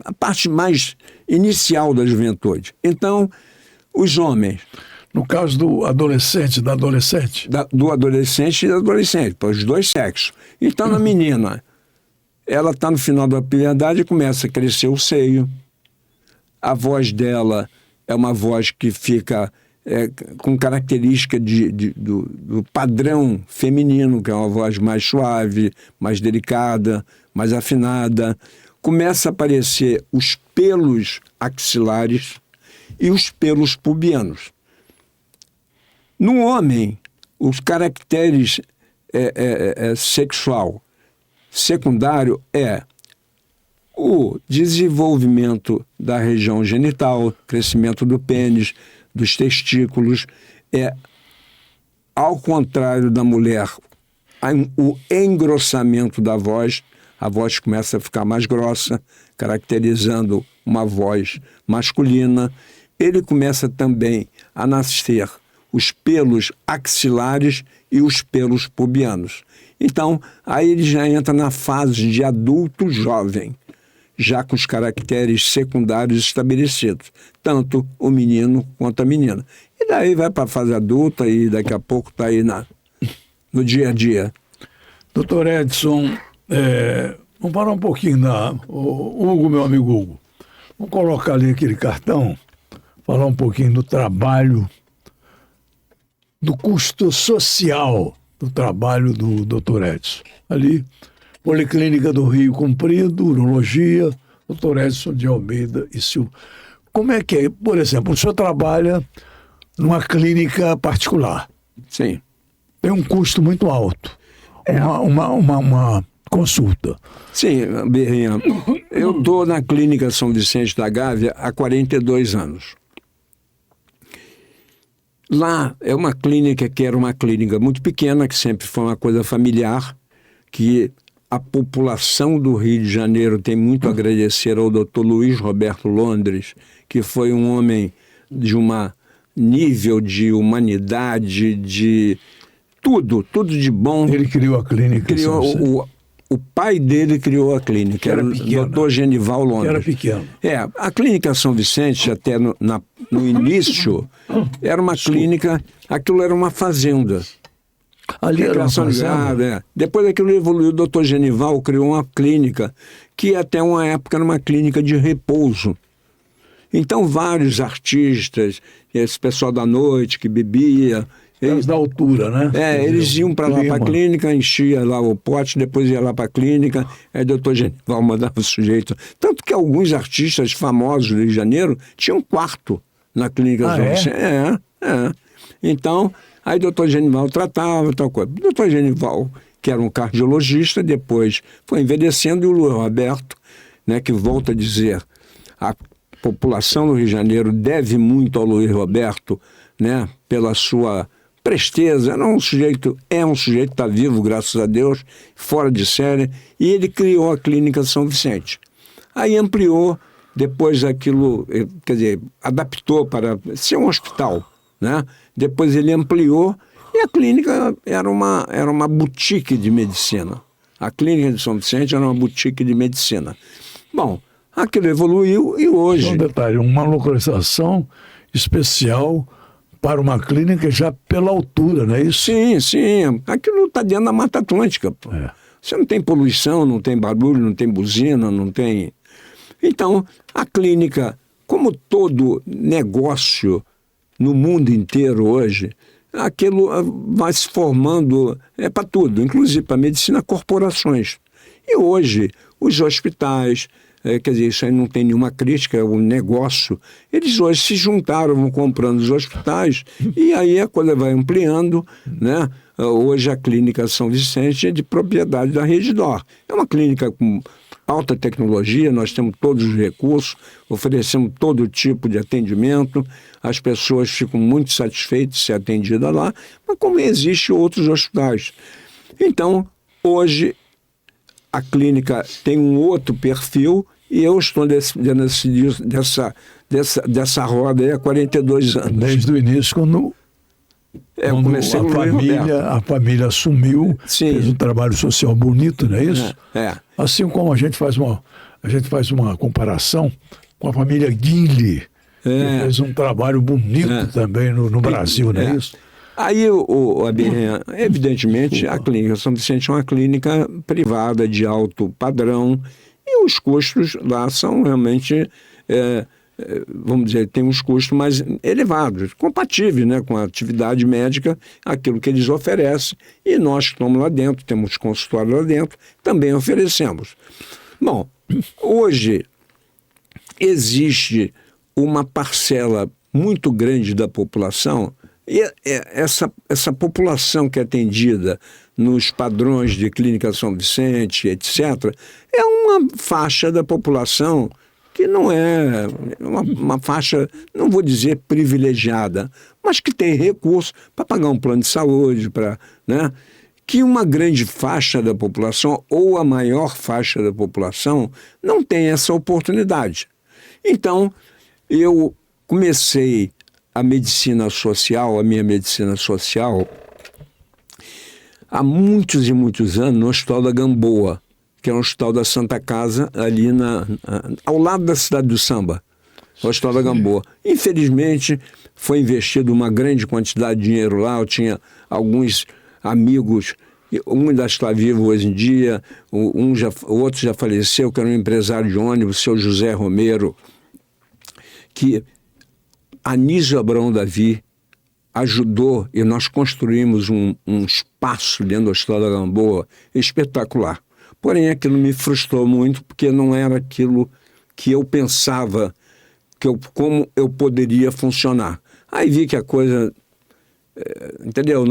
a parte mais inicial da juventude. Então, os homens... No caso do adolescente, da adolescente? Do adolescente e da adolescente, para os dois sexos. Então, na menina, ela está no final da puberdade e começa a crescer o seio. A voz dela é uma voz que fica com característica do padrão feminino, que é uma voz mais suave, mais delicada, mais afinada. Começa a aparecer os pelos axilares e os pelos pubianos. No homem, os caracteres sexual secundário é o desenvolvimento da região genital, crescimento do pênis, dos testículos, ao contrário da mulher, o engrossamento da voz, a voz começa a ficar mais grossa, caracterizando uma voz masculina. Ele começa também a nascer os pelos axilares e os pelos pubianos. Então, aí ele já entra na fase de adulto jovem, já com os caracteres secundários estabelecidos, tanto o menino quanto a menina. E daí vai para a fase adulta e daqui a pouco está aí no dia a dia. Doutor Edson, vamos parar um pouquinho o Hugo, meu amigo Hugo. Vamos colocar ali aquele cartão, falar um pouquinho do trabalho do custo social do trabalho do Dr. Edson. Ali, Policlínica do Rio Comprido, Urologia, Dr. Edson de Almeida e Silva. Como é que é? Por exemplo, o senhor trabalha numa clínica particular. Sim. Tem um custo muito alto. Uma consulta. Sim, Berrinha. Eu estou na Clínica São Vicente da Gávea há 42 anos. Lá é uma clínica que era uma clínica muito pequena, que sempre foi uma coisa familiar, que a população do Rio de Janeiro tem muito a agradecer ao Dr. Luiz Roberto Londres, que foi um homem de um nível de humanidade, de tudo de bom. Ele criou a clínica. O pai dele criou a clínica, era o Dr. Genival Londres. Era pequeno. A Clínica São Vicente, até no início, era uma clínica, aquilo era uma fazenda. Ali era uma fazenda. Depois daquilo evoluiu, o Dr. Genival criou uma clínica, que até uma época era uma clínica de repouso. Então, vários artistas, esse pessoal da noite que bebia... Eles da altura, né? Eles iam para lá para a clínica, enchia lá o pote, depois ia lá para a clínica, aí o doutor Genival mandava o sujeito. Tanto que alguns artistas famosos do Rio de Janeiro tinham quarto na clínica. Então, aí o doutor Genival tratava tal coisa. O doutor Genival, que era um cardiologista, depois foi envelhecendo, e o Luiz Roberto, né, que volta a dizer, a população do Rio de Janeiro deve muito ao Luiz Roberto, né, pela sua presteza. É um sujeito que está vivo, graças a Deus, fora de série, e ele criou a Clínica São Vicente. Aí ampliou, depois aquilo, quer dizer, adaptou para ser um hospital, né? Depois ele ampliou, e a clínica era uma boutique de medicina. A Clínica de São Vicente era uma boutique de medicina. Bom, aquilo evoluiu, e hoje... Um detalhe, uma localização especial para uma clínica já pela altura, não é isso? Sim. Aquilo está dentro da Mata Atlântica. Pô. Você não tem poluição, não tem barulho, não tem buzina, não tem... Então, a clínica, como todo negócio no mundo inteiro hoje, aquilo vai se formando para tudo, inclusive para a medicina, corporações. E hoje, os hospitais... quer dizer, isso aí não tem nenhuma crítica, é um negócio. Eles hoje se juntaram, vão comprando os hospitais, e aí a coisa vai ampliando, né? Hoje a Clínica São Vicente é de propriedade da Redditor. É uma clínica com alta tecnologia, nós temos todos os recursos, oferecemos todo tipo de atendimento, as pessoas ficam muito satisfeitas de ser atendidas lá, mas como existem outros hospitais. Então, hoje, a clínica tem um outro perfil, e eu estou dessa roda aí há 42 anos. Desde o início, quando comecei a família assumiu, fez um trabalho social bonito, não é isso? Assim como a gente faz uma comparação com a família Guinle, que fez um trabalho bonito também no Brasil, não é isso? Aí, evidentemente, a Clínica São Vicente é uma clínica privada de alto padrão, e os custos lá são realmente, vamos dizer, tem uns custos mais elevados, compatíveis, né, com a atividade médica, aquilo que eles oferecem, e nós que estamos lá dentro, temos consultório lá dentro, também oferecemos. Bom, hoje existe uma parcela muito grande da população. E essa população que é atendida nos padrões de Clínica São Vicente, etc., é uma faixa da população que não é uma faixa, não vou dizer privilegiada, mas que tem recurso para pagar um plano de saúde, né? Que uma grande faixa da população, ou a maior faixa da população, não tem essa oportunidade. Então, eu comecei a minha medicina social, há muitos e muitos anos, no Hospital da Gamboa, que é um hospital da Santa Casa, ali ao lado da cidade do Samba, o Hospital da Gamboa. Infelizmente, foi investido uma grande quantidade de dinheiro lá, eu tinha alguns amigos, um ainda está vivo hoje em dia, o outro já faleceu, que era um empresário de ônibus, o seu José Romero, que Anísio Abrão Davi, ajudou e nós construímos um espaço dentro do Hospital da Gamboa espetacular. Porém, aquilo me frustrou muito porque não era aquilo que eu pensava, como eu poderia funcionar. Aí vi que a coisa, entendeu?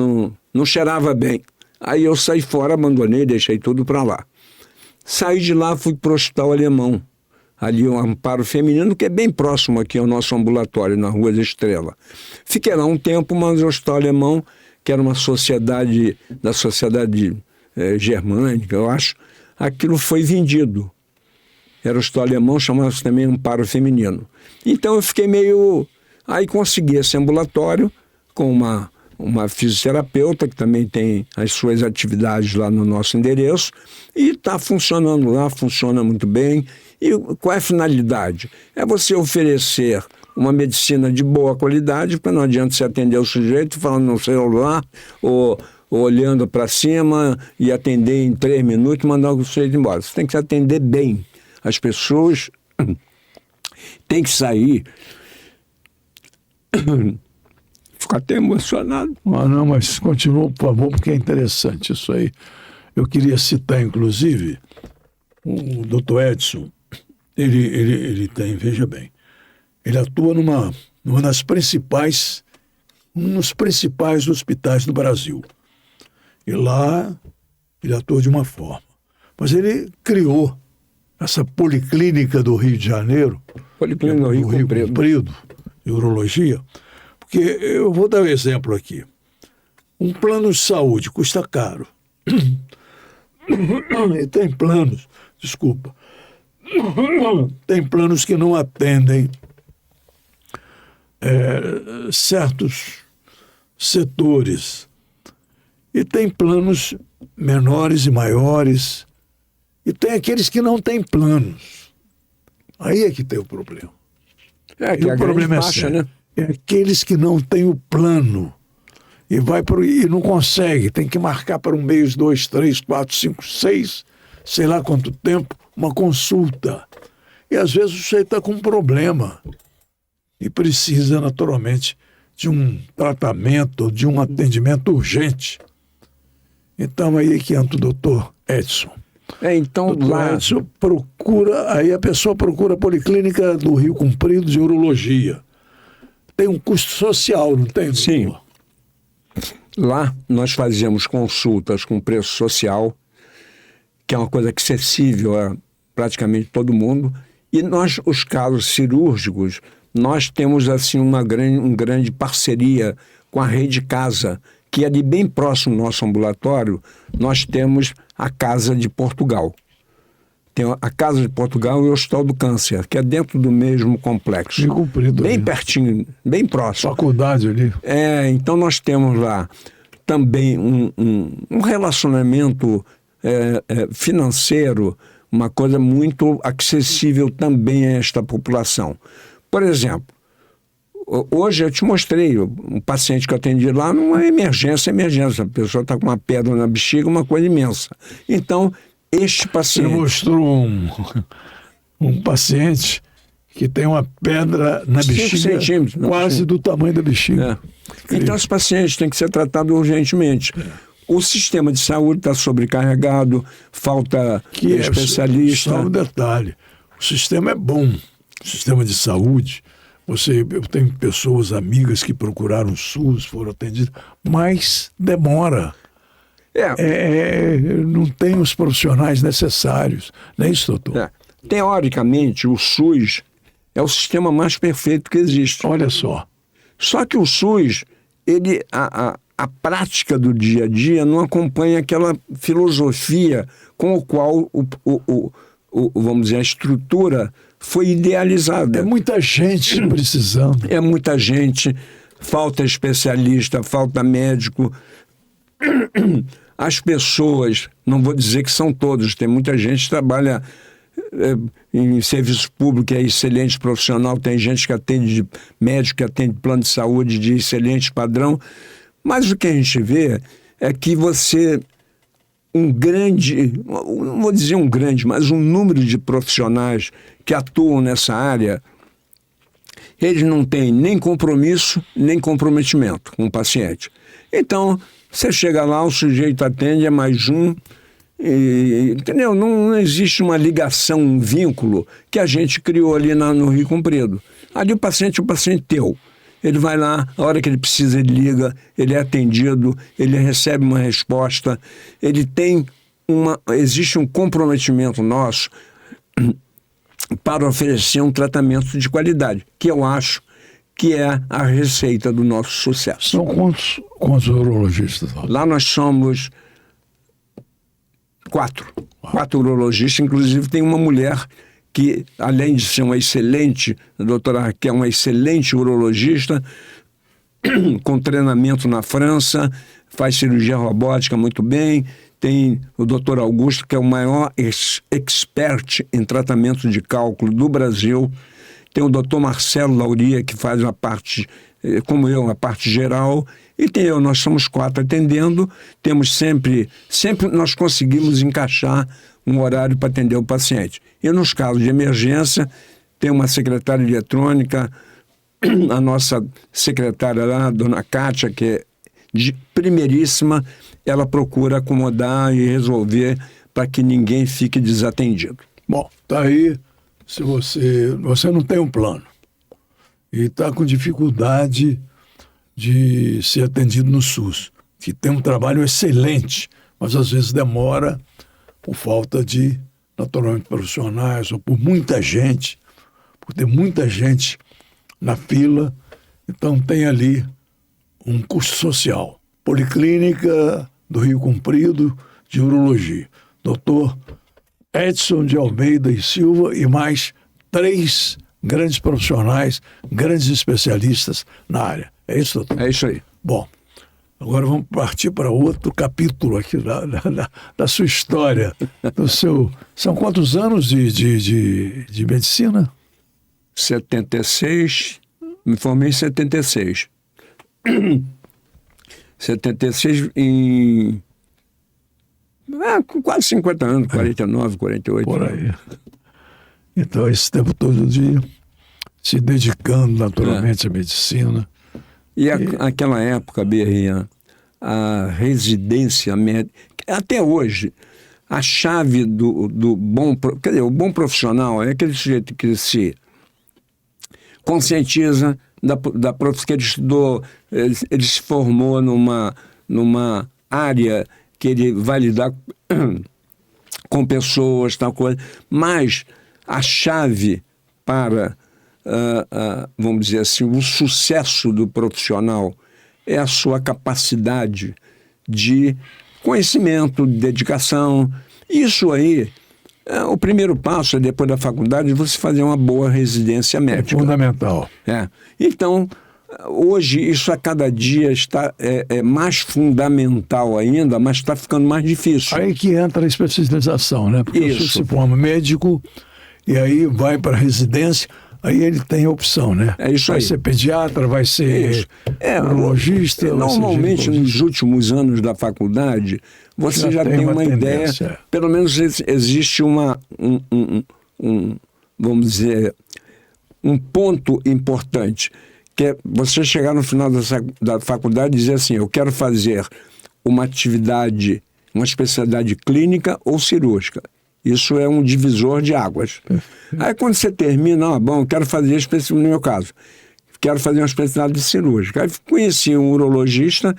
Não cheirava bem. Aí eu saí fora, abandonei, deixei tudo para lá. Saí de lá, fui para o Hospital Alemão. Ali um amparo feminino, que é bem próximo aqui ao nosso ambulatório, na Rua da Estrela. Fiquei lá um tempo, mas o Hospital Alemão, que era uma sociedade, da sociedade germânica, eu acho, aquilo foi vendido. Era o Hospital Alemão, chamava-se também Amparo Feminino. Então eu fiquei meio... Aí consegui esse ambulatório com uma fisioterapeuta, que também tem as suas atividades lá no nosso endereço, e está funcionando lá, funciona muito bem. E qual é a finalidade? É você oferecer uma medicina de boa qualidade, porque não adianta você atender o sujeito falando no celular ou olhando para cima e atender em 3 minutos e mandar o sujeito embora. Você tem que se atender bem. As pessoas têm que sair... Fico até emocionado. Não, mas continua, por favor, porque é interessante isso aí. Eu queria citar, inclusive, o Dr. Edson. Ele tem, veja bem, ele atua numa das principais, um dos principais hospitais do Brasil. E lá ele atua de uma forma. Mas ele criou essa policlínica do Rio de Janeiro, Policlínica do Rio Comprido, de urologia, porque eu vou dar um exemplo aqui. Um plano de saúde custa caro. E tem planos, desculpa, tem planos que não atendem certos setores. E tem planos menores e maiores. E tem aqueles que não têm planos. Aí é que tem o problema. Que o problema é sério, né? É aqueles que não têm o plano e não consegue, tem que marcar para 1 mês, 2, 3, 4, 5, 6, sei lá quanto tempo, uma consulta. E às vezes o sujeito está com um problema e precisa naturalmente de um tratamento, de um atendimento urgente. Então aí que entra o doutor Edson. Então lá... Edson aí a pessoa procura a Policlínica do Rio Comprido de Urologia. Tem um custo social, não tem? Sim. Lá nós fazíamos consultas com preço social, que é uma coisa acessível a praticamente todo mundo, e os casos cirúrgicos, nós temos assim uma grande parceria com a Rede Casa, que é ali bem próximo do nosso ambulatório. Nós temos a Casa de Portugal. Tem a Casa de Portugal e o Hospital do Câncer, que é dentro do mesmo complexo. Rio Comprido, bem pertinho, bem próximo. Faculdade ali. Então nós temos lá também um relacionamento financeiro, uma coisa muito acessível também a esta população. Por exemplo, hoje eu te mostrei um paciente que eu atendi lá numa emergência. A pessoa está com uma pedra na bexiga, uma coisa imensa. Então, este paciente... Você mostrou um paciente que tem uma pedra na bexiga quase do tamanho da bexiga. Então, os pacientes têm que ser tratados urgentemente. O sistema de saúde está sobrecarregado, falta especialista. Só um detalhe, o sistema é bom, o sistema de saúde. Eu tenho pessoas, amigas que procuraram o SUS, foram atendidas, mas demora. Não tem os profissionais necessários. Não é isso, doutor? Teoricamente, o SUS é o sistema mais perfeito que existe. Olha só. Só que o SUS, a prática do dia a dia não acompanha aquela filosofia com a qual vamos dizer, a estrutura foi idealizada. É muita gente precisando. É muita gente, falta especialista, falta médico. As pessoas, não vou dizer que são todos, tem muita gente que trabalha em serviço público, é excelente profissional, tem gente que atende médico, que atende plano de saúde de excelente padrão, mas o que a gente vê é que não vou dizer mas um número de profissionais que atuam nessa área eles não têm nem compromisso, nem comprometimento com o paciente. Então, você chega lá, o sujeito atende, é mais um, entendeu? Não existe uma ligação, um vínculo que a gente criou ali no Rio Comprido. Ali o paciente é o paciente teu. Ele vai lá, a hora que ele precisa, ele liga, ele é atendido, ele recebe uma resposta, existe um comprometimento nosso para oferecer um tratamento de qualidade, que eu acho que é a receita do nosso sucesso. São quantos urologistas? Lá nós somos 4 urologistas, inclusive tem uma mulher que, além de ser uma excelente, a doutora Raquel, uma excelente urologista, com treinamento na França, faz cirurgia robótica muito bem. Tem o doutor Augusto, que é o maior expert em tratamento de cálculo do Brasil. Tem o doutor Marcelo Lauria, que faz a parte, como eu, a parte geral. E tem eu, nós somos 4 atendendo. Temos sempre nós conseguimos encaixar um horário para atender o paciente. E nos casos de emergência, tem uma secretária eletrônica, a nossa secretária lá, a dona Kátia, que é primeiríssima, ela procura acomodar e resolver para que ninguém fique desatendido. Bom, tá aí, se você não tem um plano e está com dificuldade de ser atendido no SUS, que tem um trabalho excelente, mas às vezes demora por falta de, naturalmente, profissionais ou por muita gente, por ter muita gente na fila. Então tem ali um custo social. Policlínica do Rio Comprido de Urologia. Doutor Edson de Almeida e Silva e mais 3 grandes profissionais, grandes especialistas na área. É isso, doutor? É isso aí. Bom, agora vamos partir para outro capítulo aqui da sua história. São quantos anos de medicina? 76, me formei em 76. 76 em quase 50 anos, 49, 48. Por aí. Então, esse tempo todo se dedicando naturalmente à medicina. E aquela época, Berrinha, a residência médica, até hoje, a chave do bom, quer dizer, o bom profissional é aquele sujeito que se conscientiza da profissão que ele estudou, ele se formou numa área que ele vai lidar com pessoas, tal coisa, mas a chave para, vamos dizer assim, o sucesso do profissional é a sua capacidade de conhecimento, de dedicação. Isso aí, o primeiro passo é, depois da faculdade, você fazer uma boa residência médica. É fundamental. Então, hoje, isso a cada dia está mais fundamental ainda, mas está ficando mais difícil. Aí que entra a especialização, né? Porque você se forma médico e aí vai para a residência, aí ele tem a opção, né? É isso vai aí. ser pediatra, vai ser urologista. Normalmente, nos últimos anos da faculdade, você já tem uma ideia, pelo menos existe vamos dizer, um ponto importante, que é você chegar no final da faculdade e dizer assim, eu quero fazer uma atividade, uma especialidade clínica ou cirúrgica. Isso é um divisor de águas. Aí quando você termina, bom, quero fazer, no meu caso, quero fazer uma especialidade cirúrgica. Aí conheci um urologista,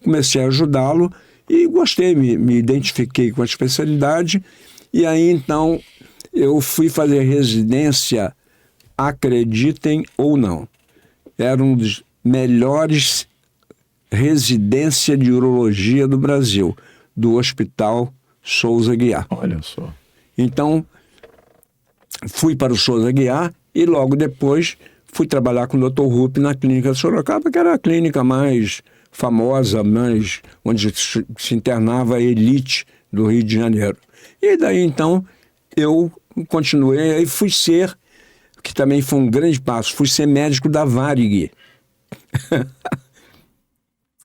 comecei a ajudá-lo e gostei, me identifiquei com a especialidade. E aí então eu fui fazer residência, acreditem ou não. Era um dos melhores residências de urologia do Brasil, do Hospital Souza Aguiar. Olha só. Então, fui para o Souza Aguiar e logo depois fui trabalhar com o Dr. Rupp na clínica de Sorocaba, que era a clínica mais famosa, onde se internava a elite do Rio de Janeiro. E daí, então, eu continuei e fui ser, que também foi um grande passo, fui ser médico da Varig.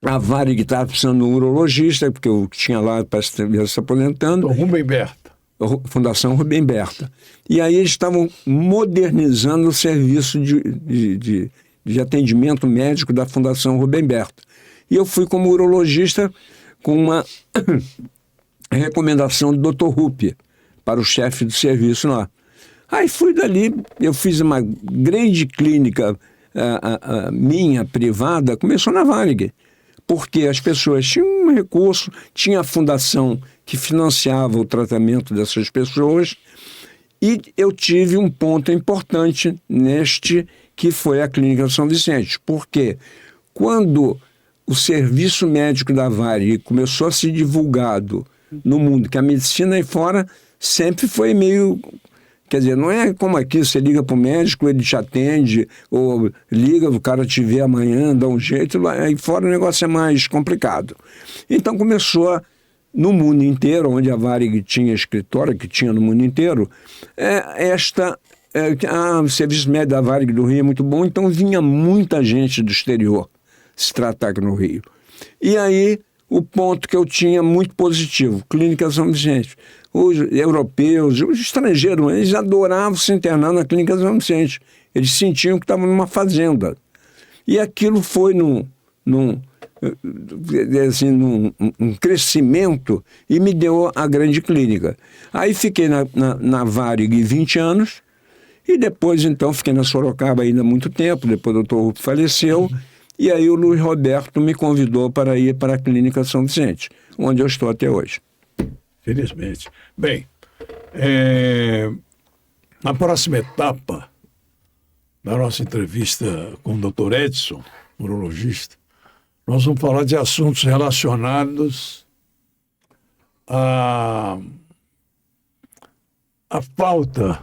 A Varig estava precisando de um urologista, porque eu tinha lá para se aposentando. Rubem Berta. Fundação Rubem Berta. E aí eles estavam modernizando o serviço de atendimento médico da Fundação Rubem Berta. E eu fui como urologista com uma recomendação do Dr. Rupp para o chefe do serviço lá. Aí fui dali, eu fiz uma grande clínica minha, privada, começou na Varig, porque as pessoas tinham um recurso, tinha a fundação que financiava o tratamento dessas pessoas, e eu tive um ponto importante neste, que foi a Clínica São Vicente, porque quando o serviço médico da Varig começou a ser divulgado no mundo, que a medicina aí fora sempre foi meio... Quer dizer, não é como aqui, você liga para o médico, ele te atende, ou liga, o cara te vê amanhã, dá um jeito, aí fora o negócio é mais complicado. Então começou no mundo inteiro, onde a Varig tinha escritório, que tinha no mundo inteiro, o serviço médico da Varig do Rio é muito bom, então vinha muita gente do exterior se tratar aqui no Rio. E aí, o ponto que eu tinha muito positivo, Clínica São Vicente. Os europeus, os estrangeiros, eles adoravam se internar na Clínica São Vicente. Eles sentiam que estavam numa fazenda. E aquilo foi num crescimento e me deu a grande clínica. Aí fiquei na Varig 20 anos e depois, então, fiquei na Sorocaba ainda há muito tempo, depois o Dr. Rupp faleceu. E aí o Luiz Roberto me convidou para ir para a Clínica São Vicente, onde eu estou até hoje. Felizmente. Bem, na próxima etapa da nossa entrevista com o Dr. Edson, urologista, nós vamos falar de assuntos relacionados à falta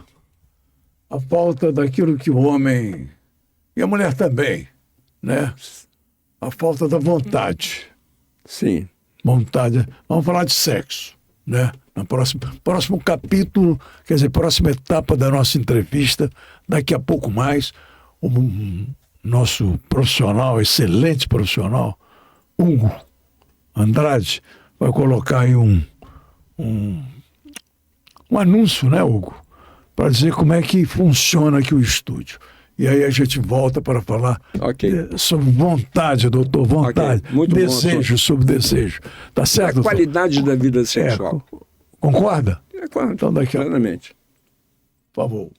daquilo que o homem, e a mulher também, né? A falta da vontade. Sim. Vontade. Vamos falar de sexo, né? No próximo capítulo, quer dizer, próxima etapa da nossa entrevista, daqui a pouco mais, o nosso profissional, excelente profissional, Hugo Andrade, vai colocar aí um anúncio, né, Hugo? Para dizer como é que funciona aqui o estúdio. E aí a gente volta para falar sobre vontade, doutor, vontade, muito desejo, sobre desejo. Tá certo? A qualidade da vida sexual. Concorda? Concordo, então daqui plenamente. Por favor.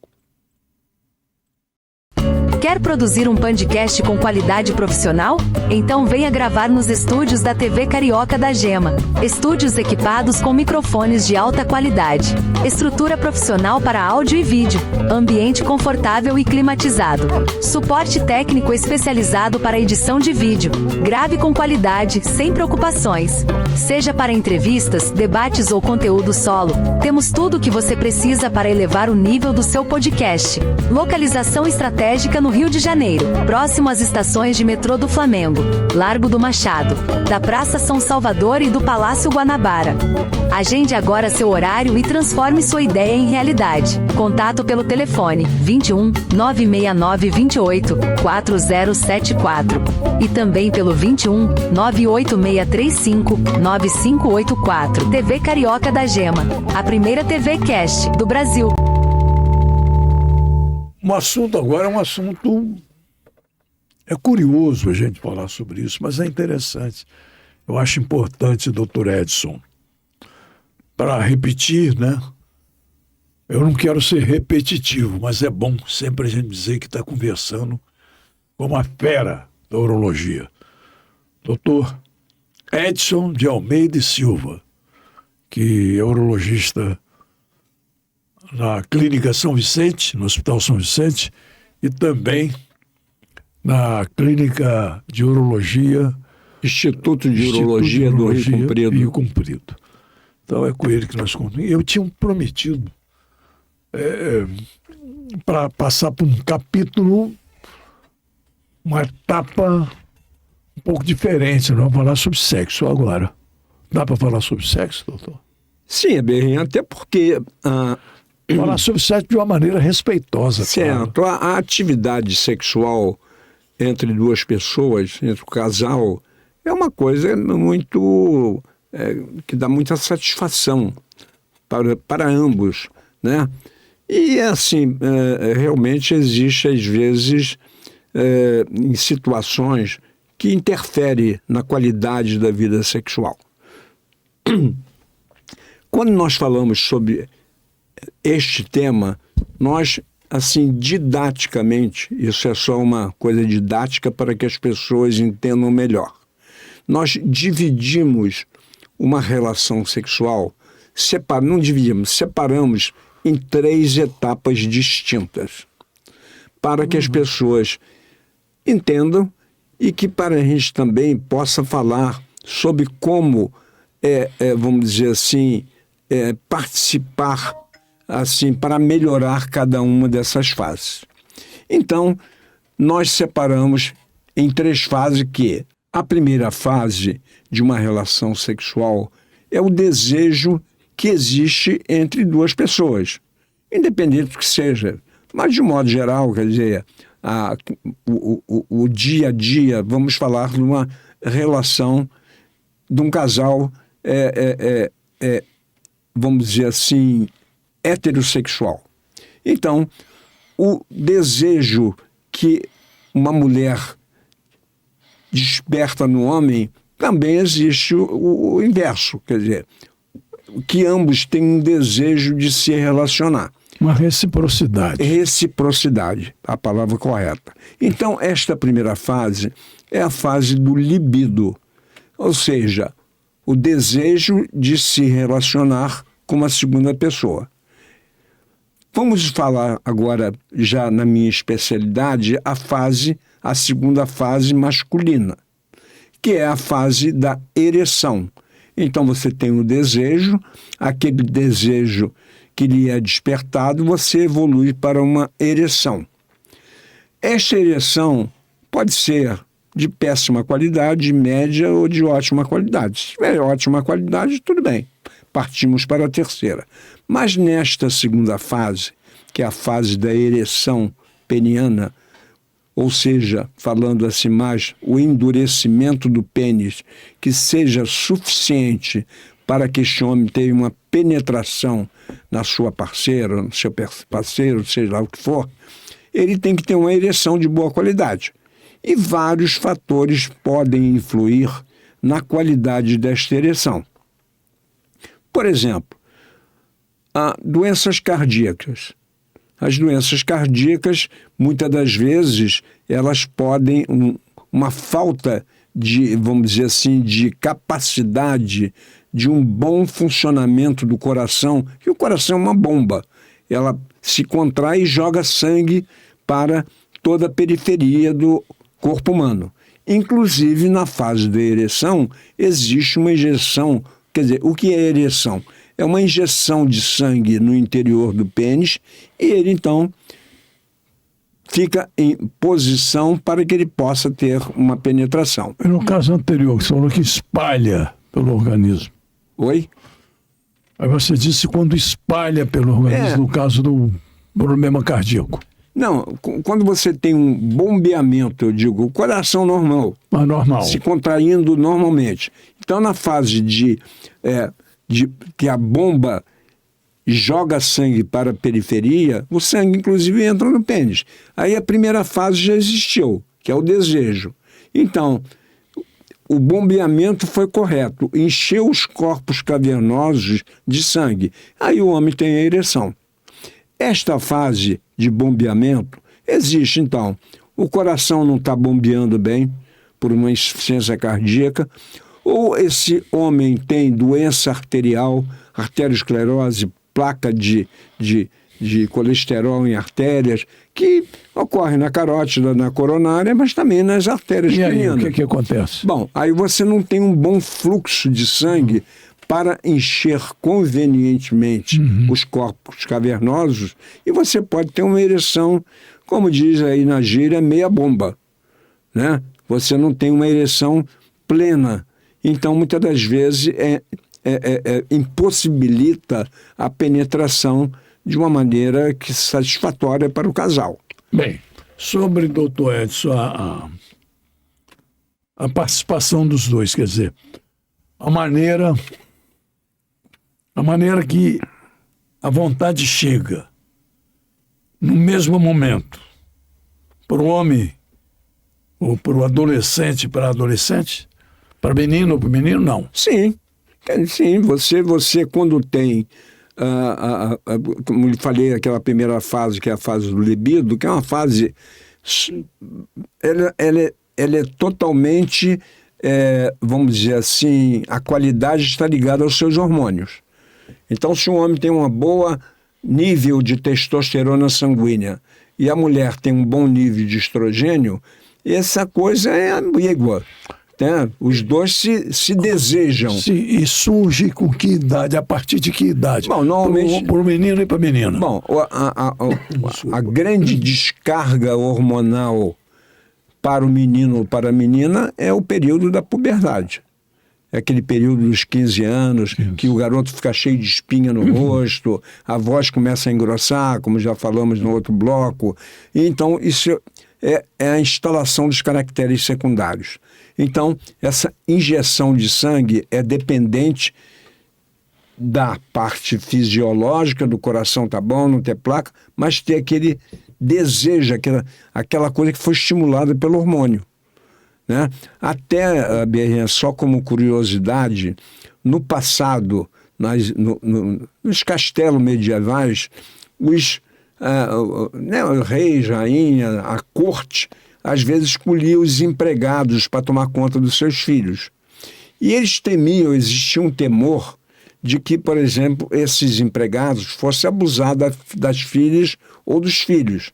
Quer produzir um podcast com qualidade profissional? Então venha gravar nos estúdios da TV Carioca da Gema. Estúdios equipados com microfones de alta qualidade. Estrutura profissional para áudio e vídeo. Ambiente confortável e climatizado. Suporte técnico especializado para edição de vídeo. Grave com qualidade, sem preocupações. Seja para entrevistas, debates ou conteúdo solo, temos tudo o que você precisa para elevar o nível do seu podcast. Localização estratégica no Rio de Janeiro, próximo às estações de metrô do Flamengo, Largo do Machado, da Praça São Salvador e do Palácio Guanabara. Agende agora seu horário e transforme sua ideia em realidade. Contato pelo telefone 21 969 28 4074 e também pelo 21 98635 9584. TV Carioca da Gema, a primeira TV Cast do Brasil. O assunto agora é um assunto... É curioso a gente falar sobre isso, mas é interessante. Eu acho importante, doutor Edson, para repetir, né? Eu não quero ser repetitivo, mas é bom sempre a gente dizer que está conversando com uma fera da urologia. Doutor Edson de Almeida e Silva, que é urologista na Clínica São Vicente, no Hospital São Vicente, e também na Clínica de Urologia... Instituto de Urologia do Rio Comprido. Então é com ele que nós contamos. Eu tinha prometido para passar por um capítulo, uma etapa um pouco diferente. Nós vamos falar sobre sexo agora. Dá para falar sobre sexo, doutor? Sim, bem, até porque... falar sobre sexo de uma maneira respeitosa. Certo. Claro. A atividade sexual entre duas pessoas, entre o casal, é uma coisa muito... que dá muita satisfação para ambos, né? E assim, realmente existe às vezes em situações que interferem na qualidade da vida sexual. Quando nós falamos sobre este tema, nós, assim, didaticamente, isso é só uma coisa didática para que as pessoas entendam melhor. Nós dividimos uma relação sexual, separamos em 3 etapas distintas, para que as pessoas entendam e que para a gente também possa falar sobre como, vamos dizer assim, participar assim, para melhorar cada uma dessas fases. Então, nós separamos em 3 fases que a primeira fase de uma relação sexual é o desejo que existe entre 2 pessoas, independente do que seja. Mas, de modo geral, quer dizer, o dia a dia, vamos falar de uma relação de um casal, vamos dizer assim, heterossexual. Então, o desejo que uma mulher desperta no homem, também existe o inverso, quer dizer, que ambos têm um desejo de se relacionar. Uma reciprocidade. Reciprocidade, a palavra correta. Então, esta primeira fase é a fase do libido, ou seja, o desejo de se relacionar com uma segunda pessoa. Vamos falar agora, já na minha especialidade, a segunda fase masculina, que é a fase da ereção. Então você tem o desejo, aquele desejo que lhe é despertado, você evolui para uma ereção. Esta ereção pode ser de péssima qualidade, média ou de ótima qualidade. Se tiver ótima qualidade, tudo bem. Partimos para a terceira. Mas nesta segunda fase, que é a fase da ereção peniana, ou seja, falando assim mais, o endurecimento do pênis, que seja suficiente para que este homem tenha uma penetração na sua parceira, no seu parceiro, seja lá o que for, ele tem que ter uma ereção de boa qualidade. E vários fatores podem influir na qualidade desta ereção. Por exemplo, doenças cardíacas. As doenças cardíacas, muitas das vezes, elas podem, uma falta de, vamos dizer assim, de capacidade de um bom funcionamento do coração, que o coração é uma bomba. Ela se contrai e joga sangue para toda a periferia do corpo humano. Inclusive, na fase da ereção, existe uma injeção. Quer dizer, o que é ereção? É uma injeção de sangue no interior do pênis e ele, então, fica em posição para que ele possa ter uma penetração. E no caso anterior, você falou que espalha pelo organismo. Oi? Aí você disse quando espalha pelo organismo, no caso do problema cardíaco. Não, quando você tem um bombeamento, eu digo, o coração normal. Normal. Se contraindo normalmente. Então, na fase de que a bomba joga sangue para a periferia, o sangue, inclusive, entra no pênis. Aí a primeira fase já existiu, que é o desejo. Então, o bombeamento foi correto, encheu os corpos cavernosos de sangue. Aí o homem tem a ereção. Esta fase de bombeamento existe, então. O coração não está bombeando bem por uma insuficiência cardíaca, ou esse homem tem doença arterial, arteriosclerose, placa de colesterol em artérias, que ocorre na carótida, na coronária, mas também nas artérias penianas. E aí, o que acontece? Bom, aí você não tem um bom fluxo de sangue para encher convenientemente os corpos cavernosos, e você pode ter uma ereção, como diz aí na gíria, meia bomba, né? Você não tem uma ereção plena. Então, muitas das vezes, impossibilita a penetração de uma maneira que satisfatória para o casal. Bem, sobre, doutor Edson, a participação dos dois, quer dizer, a maneira que a vontade chega no mesmo momento para o homem ou para o adolescente, para a adolescente, para menino ou para menino, não. Sim, sim. Você quando tem, como eu falei, aquela primeira fase, que é a fase do libido, que é uma fase, ela é totalmente, vamos dizer assim, a qualidade está ligada aos seus hormônios. Então, se um homem tem um bom nível de testosterona sanguínea e a mulher tem um bom nível de estrogênio, essa coisa é ambígua. Né? Os dois se desejam. E surge com que idade? A partir de que idade? Bom, normalmente... Para o menino e para a menina. Bom, a grande descarga hormonal para o menino ou para a menina é o período da puberdade. É aquele período dos 15 anos, que o garoto fica cheio de espinha no rosto, a voz começa a engrossar, como já falamos no outro bloco. E então, isso é a instalação dos caracteres secundários. Então, essa injeção de sangue é dependente da parte fisiológica, do coração tá bom, não ter placa, mas ter aquele desejo, aquela coisa que foi estimulada pelo hormônio. Né? Até, Berrinha, só como curiosidade, no passado, nos castelos medievais, os reis, rainha, a corte, às vezes escolhia os empregados para tomar conta dos seus filhos. E eles temiam, existia um temor de que, por exemplo, esses empregados fossem abusar das filhas ou dos filhos.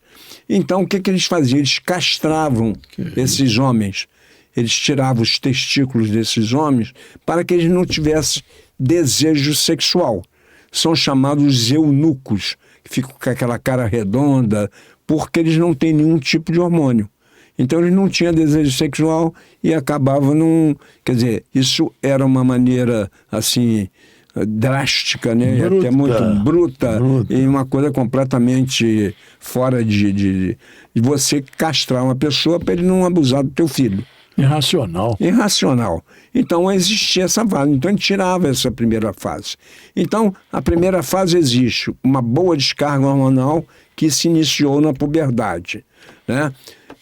Então, o que eles faziam? Eles castravam esses homens. Eles tiravam os testículos desses homens para que eles não tivessem desejo sexual. São chamados eunucos, que ficam com aquela cara redonda, porque eles não têm nenhum tipo de hormônio. Então eles não tinham desejo sexual e acabavam num... Quer dizer, isso era uma maneira, assim, drástica, né? E até muito bruta. E uma coisa completamente fora de você castrar uma pessoa para ele não abusar do teu filho. Irracional. Então existia essa fase. Então a gente tirava essa primeira fase. Então a primeira fase existe uma boa descarga hormonal que se iniciou na puberdade, né?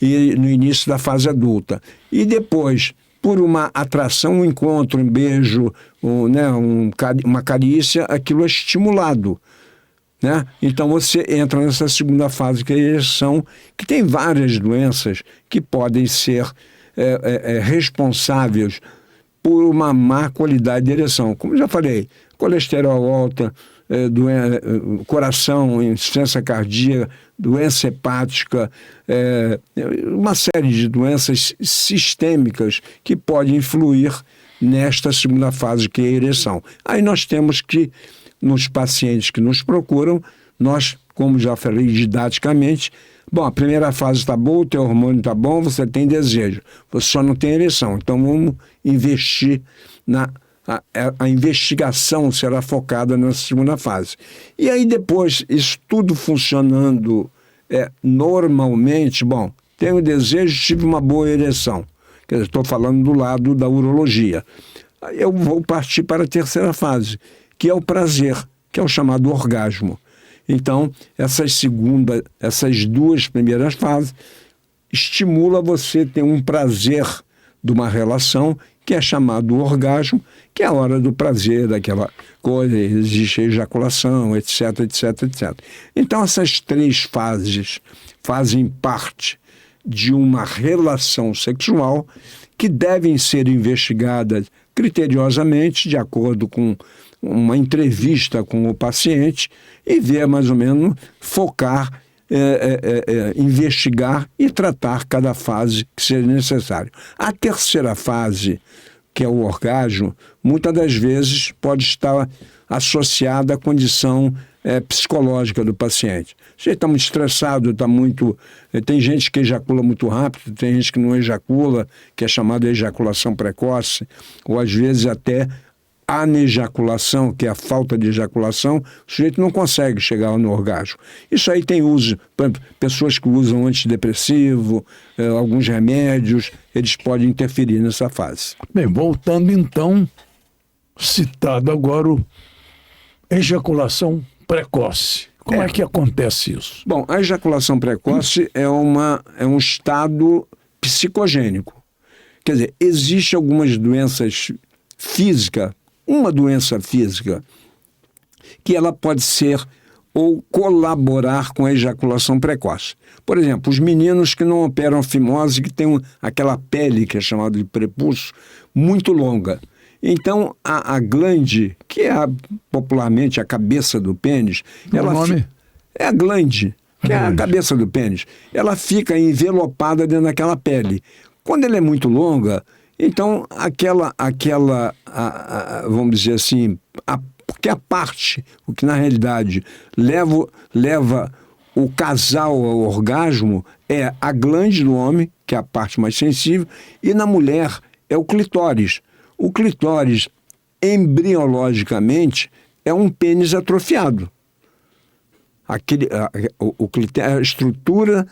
E no início da fase adulta. E depois, por uma atração, um encontro, um beijo, uma carícia, aquilo é estimulado. Né? Então você entra nessa segunda fase, que é a ereção, que tem várias doenças que podem ser responsáveis por uma má qualidade de ereção. Como já falei, colesterol alta, coração, insuficiência cardíaca, doença hepática, uma série de doenças sistêmicas que podem influir nesta segunda fase, que é a ereção. Aí nós temos que, nos pacientes que nos procuram, nós, como já falei didaticamente, bom, a primeira fase está boa, o teu hormônio está bom, você tem desejo, você só não tem ereção. Então vamos investir a investigação será focada nessa segunda fase. E aí depois, isso tudo funcionando normalmente, bom, tenho desejo, tive uma boa ereção. Quer dizer, estou falando do lado da urologia. Aí eu vou partir para a terceira fase, que é o prazer, que é o chamado orgasmo. Então, essas duas primeiras fases estimula você ter um prazer de uma relação que é chamado orgasmo, que é a hora do prazer, daquela coisa, existe a ejaculação, etc, etc, etc. Então, essas três fases fazem parte de uma relação sexual que devem ser investigadas criteriosamente, de acordo com uma entrevista com o paciente, e ver mais ou menos, focar, investigar e tratar cada fase que seja necessário. A terceira fase, que é o orgasmo, muitas das vezes pode estar associada à condição psicológica do paciente. Se ele está muito estressado, está muito... Tem gente que ejacula muito rápido, tem gente que não ejacula, que é chamada de ejaculação precoce, ou às vezes até anejaculação, que é a falta de ejaculação, o sujeito não consegue chegar no orgasmo. Isso aí tem uso, por exemplo, pessoas que usam antidepressivo, alguns remédios, eles podem interferir nessa fase. Bem, voltando então, citado agora, ejaculação precoce. Como é que acontece isso? Bom, a ejaculação precoce é um estado psicogênico. Quer dizer, existe algumas doenças físicas, uma doença física, que ela pode ser ou colaborar com a ejaculação precoce. Por exemplo, os meninos que não operam fimose, que têm aquela pele que é chamada de prepúcio, muito longa. Então, a glande, que é popularmente a cabeça do pênis... É a glande, que é a cabeça do pênis. Ela fica envelopada dentro daquela pele. Quando ela é muito longa, então vamos dizer assim, porque a parte, o que na realidade leva o casal ao orgasmo é a glande do homem, que é a parte mais sensível, e na mulher é o clitóris. O clitóris, embriologicamente, é um pênis atrofiado. A estrutura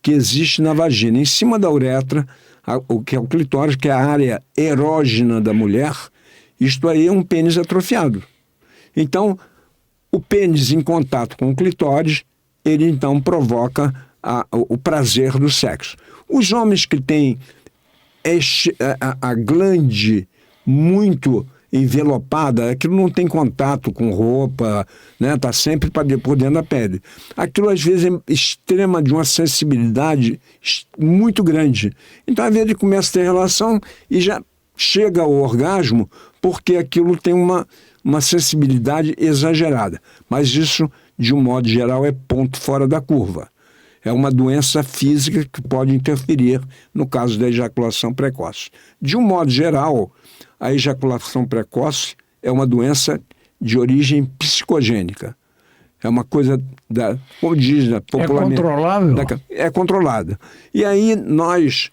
que existe na vagina, em cima da uretra, o que é o clitóris, que é a área erógena da mulher, isto aí é um pênis atrofiado. Então, o pênis em contato com o clitóris, ele então provoca o prazer do sexo. Os homens que têm a glande muito envelopada, aquilo não tem contato com roupa, né? Está sempre por dentro da pele. Aquilo às vezes é extrema, de uma sensibilidade muito grande. Então às vezes ele começa a ter relação e já chega ao orgasmo porque aquilo tem uma sensibilidade exagerada. Mas isso, de um modo geral, é ponto fora da curva. É uma doença física que pode interferir no caso da ejaculação precoce. De um modo geral, a ejaculação precoce é uma doença de origem psicogênica. É uma coisa, como diz popularmente... É controlável? É controlada. E aí nós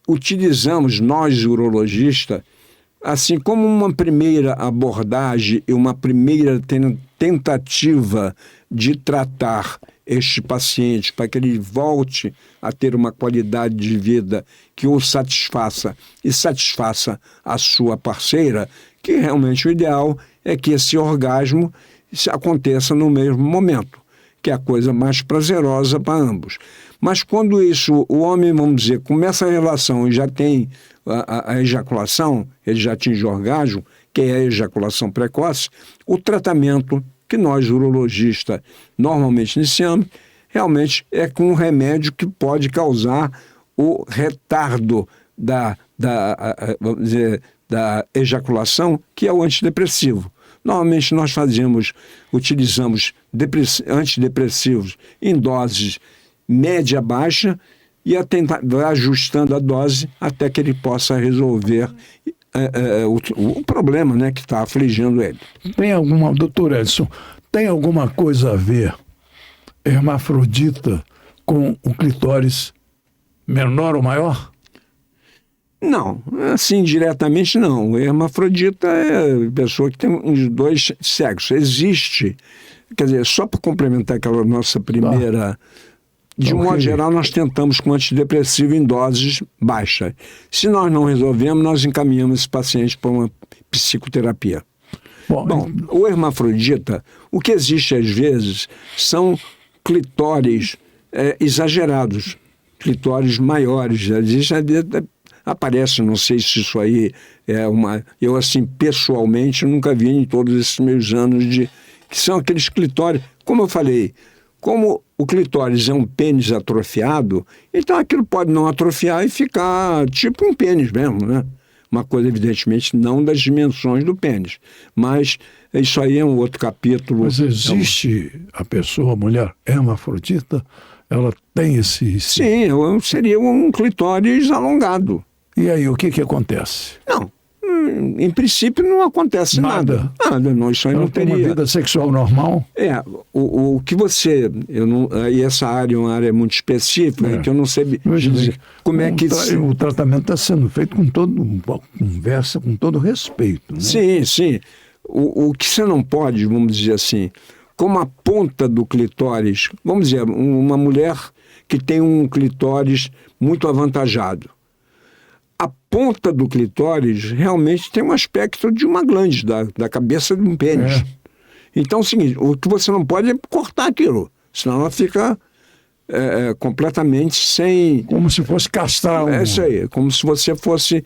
utilizamos, nós urologistas, assim como uma primeira abordagem e uma primeira tentativa de tratar este paciente para que ele volte a ter uma qualidade de vida que o satisfaça e satisfaça a sua parceira, que realmente o ideal é que esse orgasmo aconteça no mesmo momento, que é a coisa mais prazerosa para ambos. Mas quando o homem, vamos dizer, começa a relação e já tem a ejaculação, ele já atinge o orgasmo, que é a ejaculação precoce, o tratamento que nós, urologistas, normalmente iniciamos, realmente é com um remédio que pode causar o retardo vamos dizer, da ejaculação, que é o antidepressivo. Normalmente nós utilizamos antidepressivos em doses média-baixa e vai ajustando a dose até que ele possa resolver o problema, né, que está afligindo ele. Doutor Edson, tem alguma coisa a ver hermafrodita com o clitóris menor ou maior? Não, assim diretamente não. O hermafrodita é a pessoa que tem os dois sexos. Existe, quer dizer, só para complementar aquela nossa primeira... De um modo geral, nós tentamos com antidepressivo em doses baixas. Se nós não resolvemos, nós encaminhamos esse paciente para uma psicoterapia. Bom, o hermafrodita, o que existe às vezes são clitóris exagerados, clitóris maiores. Aparece, não sei se isso aí é uma... Eu, assim, pessoalmente, nunca vi em todos esses meus anos que são aqueles clitóris, como eu falei, como o clitóris é um pênis atrofiado, então aquilo pode não atrofiar e ficar tipo um pênis mesmo, né? Uma coisa, evidentemente, não das dimensões do pênis. Mas isso aí é um outro capítulo. Mas existe a pessoa, a mulher hermafrodita, ela tem esse... Sim, seria um clitóris alongado. E aí, o que acontece? Não. Em princípio não acontece nada. Não, isso aí não teria. Uma vida sexual normal? O que você... aí essa área é uma área muito específica, que eu não sei dizer como é que... O tratamento está sendo feito com conversa, com todo respeito. Né? Sim. O que você não pode, vamos dizer assim, como a ponta do clitóris, vamos dizer, uma mulher que tem um clitóris muito avantajado. A ponta do clitóris realmente tem um aspecto de uma glande, da cabeça de um pênis. Então é o seguinte, o que você não pode é cortar aquilo, senão ela fica completamente sem... Como se fosse castrar. É isso aí, como se você fosse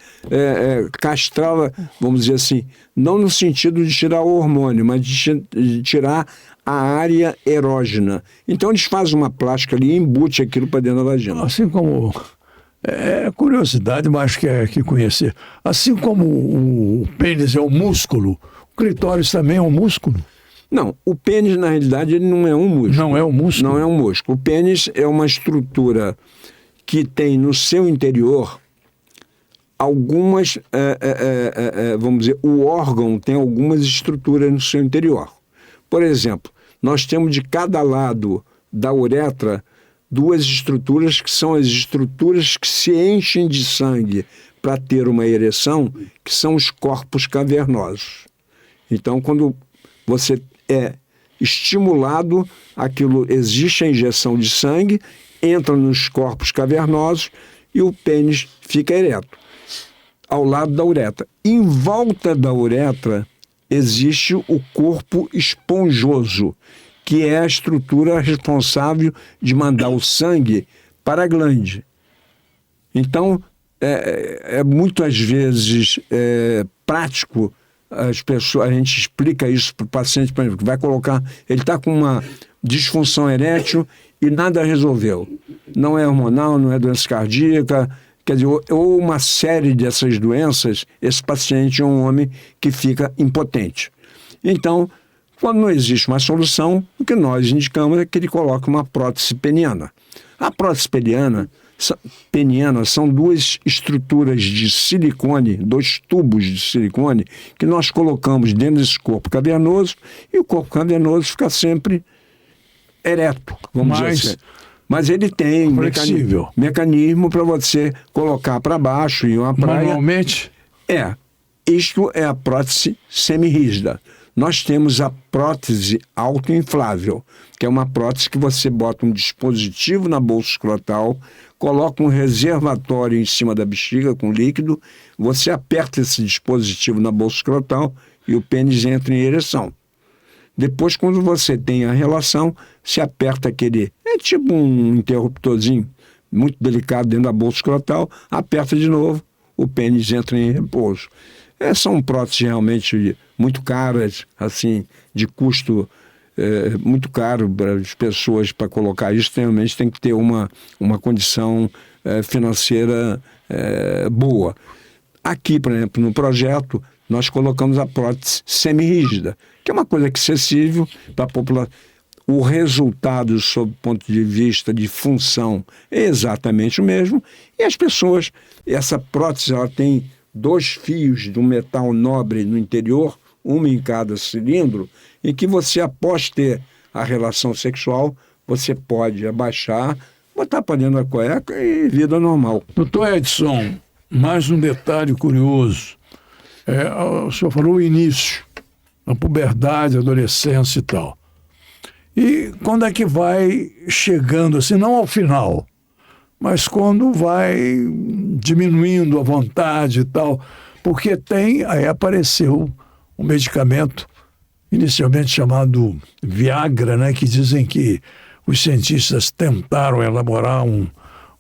castrá-la, vamos dizer assim, não no sentido de tirar o hormônio, mas de tirar a área erógena. Então eles fazem uma plástica ali e embute aquilo para dentro da vagina. Assim como... É curiosidade, mas que conhecer. Assim como o pênis é um músculo, o clitóris também é um músculo? Não, o pênis, na realidade, ele não é um músculo. Não é um músculo? Não é um músculo. O pênis é uma estrutura que tem no seu interior algumas, vamos dizer, o órgão tem algumas estruturas no seu interior. Por exemplo, nós temos de cada lado da uretra duas estruturas que são as estruturas que se enchem de sangue para ter uma ereção, que são os corpos cavernosos. Então, quando você é estimulado, aquilo, existe a injeção de sangue, entra nos corpos cavernosos e o pênis fica ereto, ao lado da uretra. Em volta da uretra existe o corpo esponjoso, que é a estrutura responsável de mandar o sangue para a glande. Então, muitas vezes prático. A gente explica isso para o paciente, por exemplo, que vai colocar, ele está com uma disfunção erétil e nada resolveu. Não é hormonal, não é doença cardíaca, quer dizer, ou uma série dessas doenças, esse paciente é um homem que fica impotente. Então, quando não existe uma solução, o que nós indicamos é que ele coloque uma prótese peniana. A prótese peniana são duas estruturas de silicone, dois tubos de silicone, que nós colocamos dentro desse corpo cavernoso e o corpo cavernoso fica sempre ereto, vamos dizer assim. Mas ele tem mecanismo para você colocar para baixo em uma praia. Normalmente? Isto é a prótese semirrígida. Nós temos a prótese autoinflável, que é uma prótese que você bota um dispositivo na bolsa escrotal, coloca um reservatório em cima da bexiga com líquido, você aperta esse dispositivo na bolsa escrotal e o pênis entra em ereção. Depois, quando você tem a relação, se aperta aquele... É tipo um interruptorzinho muito delicado dentro da bolsa escrotal, aperta de novo, o pênis entra em repouso. São próteses realmente muito caras, assim, de custo muito caro para as pessoas para colocar isso. Realmente tem que ter uma condição financeira boa. Aqui, por exemplo, no projeto, nós colocamos a prótese semirrígida, que é uma coisa acessível para a população. O resultado, sob o ponto de vista de função, é exatamente o mesmo. E as pessoas, essa prótese, ela tem 2 fios de um metal nobre no interior, uma em cada cilindro, em que você, após ter a relação sexual, você pode abaixar, botar para dentro da cueca e vida normal. Doutor Edson, mais um detalhe curioso. O senhor falou o início, a puberdade, a adolescência e tal. E quando é que vai chegando, assim, não ao final, mas quando vai diminuindo a vontade e tal, porque aí apareceu um medicamento inicialmente chamado Viagra, né, que dizem que os cientistas tentaram elaborar um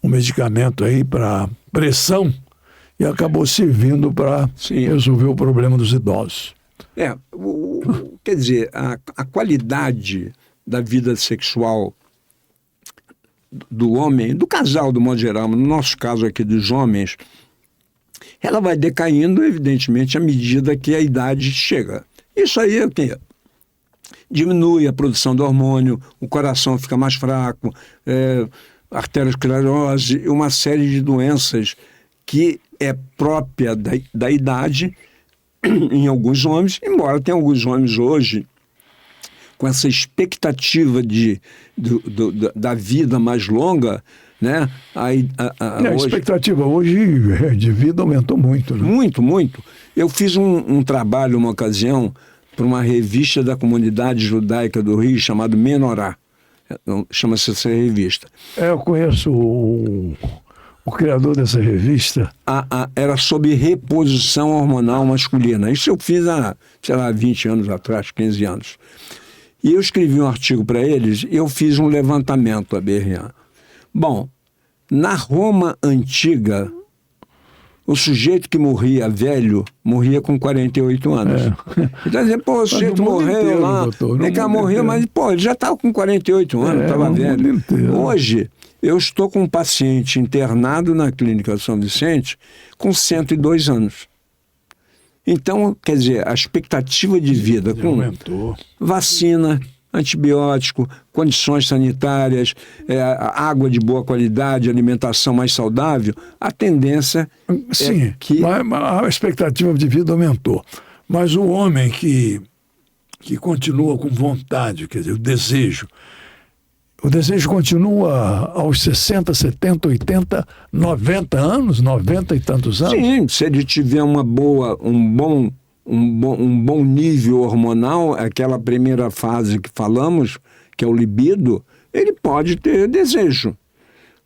medicamento aí para pressão e acabou servindo para resolver o problema dos idosos. Quer dizer, a qualidade da vida sexual do homem, do casal, do modo geral, mas no nosso caso aqui dos homens, ela vai decaindo, evidentemente, à medida que a idade chega. Isso aí é o quê? Diminui a produção do hormônio, o coração fica mais fraco, arteriosclerose, uma série de doenças que é própria da idade em alguns homens, embora tenha alguns homens hoje com essa expectativa da vida mais longa, né? A expectativa hoje de vida aumentou muito, né? Muito, muito. Eu fiz um trabalho, uma ocasião, para uma revista da comunidade judaica do Rio, chamado Menorá. Chama-se essa revista. Eu conheço o criador dessa revista? Era sobre reposição hormonal masculina. Isso eu fiz há, 20 anos atrás, 15 anos. E eu escrevi um artigo para eles e eu fiz um levantamento, Aberrian. Bom, na Roma antiga, o sujeito que morria velho, morria com 48 anos. Então, o sujeito morreu inteiro, lá, morreu, mas, ele já estava com 48 anos, estava velho. Hoje, eu estou com um paciente internado na Clínica São Vicente com 102 anos. Então, quer dizer, a expectativa de vida com vacina, antibiótico, condições sanitárias, água de boa qualidade, alimentação mais saudável, a tendência é que... a expectativa de vida aumentou. Mas o homem que continua com vontade, quer dizer, o desejo continua aos 60, 70, 80, 90 anos, 90 e tantos anos? Sim, se ele tiver um bom nível hormonal, aquela primeira fase que falamos, que é o libido, ele pode ter desejo.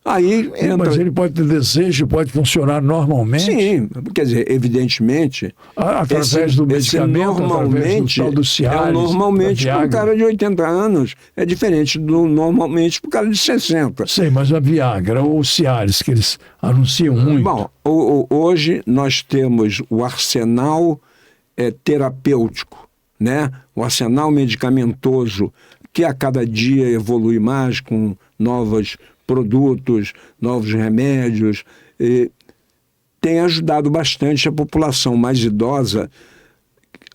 Aí entra... Mas ele pode ter desejo, pode funcionar normalmente? Sim, quer dizer, evidentemente... Através do medicamento, normalmente, através do Cialis, normalmente para um cara de 80 anos, é diferente do normalmente para o cara de 60. Sim, mas a Viagra ou o Cialis, que eles anunciam muito... Bom, hoje nós temos o arsenal terapêutico, né? O arsenal medicamentoso, que a cada dia evolui mais com novos produtos, novos remédios, tem ajudado bastante a população mais idosa,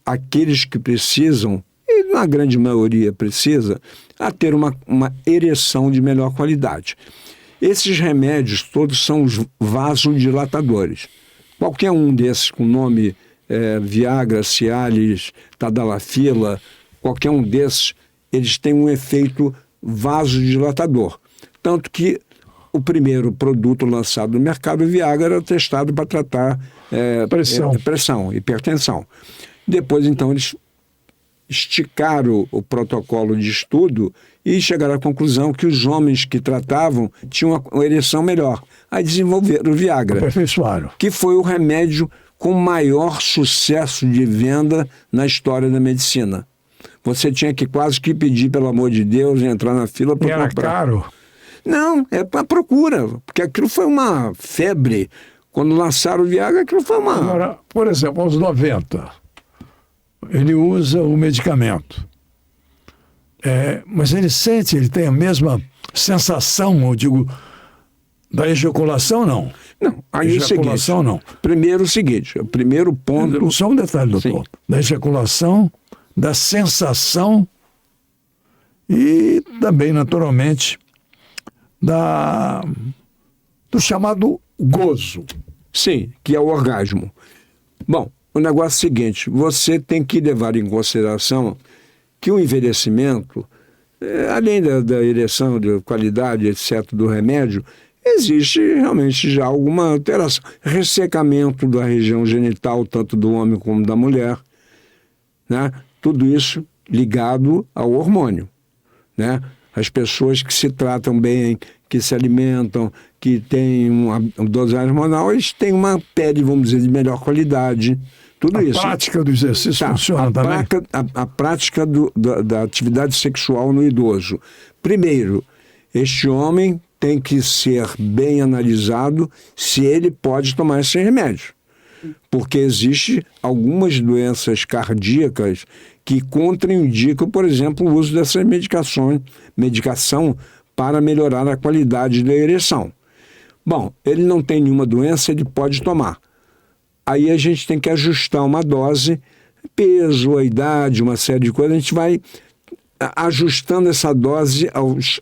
aqueles que precisam, e na grande maioria precisa, a ter uma ereção de melhor qualidade. Esses remédios todos são os vasodilatadores. Qualquer um desses com nome Viagra, Cialis, Tadalafila, qualquer um desses, eles têm um efeito vasodilatador. Tanto que o primeiro produto lançado no mercado, o Viagra, era testado para tratar pressão, hipertensão. Depois, então, eles esticaram o protocolo de estudo e chegaram à conclusão que os homens que tratavam tinham uma ereção melhor. Aí desenvolveram o Viagra, aperfeiçoaram, que foi o remédio com maior sucesso de venda na história da medicina. Você tinha que quase que pedir, pelo amor de Deus, entrar na fila para comprar. Era caro? Não, é para procura, porque aquilo foi uma febre. Quando lançaram o Viagra, aquilo foi uma... Agora, por exemplo, aos 90, ele usa o medicamento. Mas ele tem a mesma sensação, eu digo, da ejaculação, não? Não, aí ejaculação, é o seguinte, Primeiro o seguinte, o primeiro ponto... Só um detalhe, doutor. Sim. Da ejaculação, da sensação e também, naturalmente, do chamado gozo. Sim, que é o orgasmo. Bom, o negócio é o seguinte, você tem que levar em consideração que o envelhecimento, além da ereção, da qualidade, etc., do remédio, existe realmente já alguma alteração. Ressecamento da região genital, tanto do homem como da mulher, né? Tudo isso ligado ao hormônio, né? As pessoas que se tratam bem, que se alimentam, que têm uma dosagem hormonal, eles têm uma pele, vamos dizer, de melhor qualidade. Tudo isso. A prática do exercício funciona também? A prática da atividade sexual no idoso. Primeiro, este homem tem que ser bem analisado se ele pode tomar esse remédio. Porque existe algumas doenças cardíacas que contraindicam, por exemplo, o uso dessa medicação para melhorar a qualidade da ereção. Bom, ele não tem nenhuma doença, ele pode tomar. Aí a gente tem que ajustar uma dose, peso, a idade, uma série de coisas, a gente vai ajustando essa dose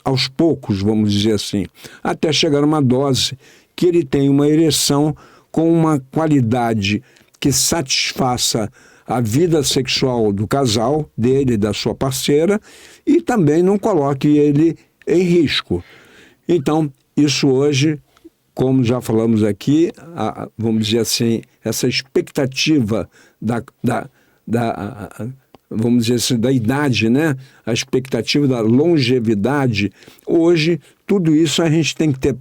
aos poucos, vamos dizer assim, até chegar a uma dose que ele tem uma ereção com uma qualidade que satisfaça a vida sexual do casal, dele e da sua parceira, e também não coloque ele em risco. Então, isso hoje, como já falamos aqui, vamos dizer assim, essa expectativa vamos dizer assim, da idade, né? A expectativa da longevidade, hoje, tudo isso a gente tem que ter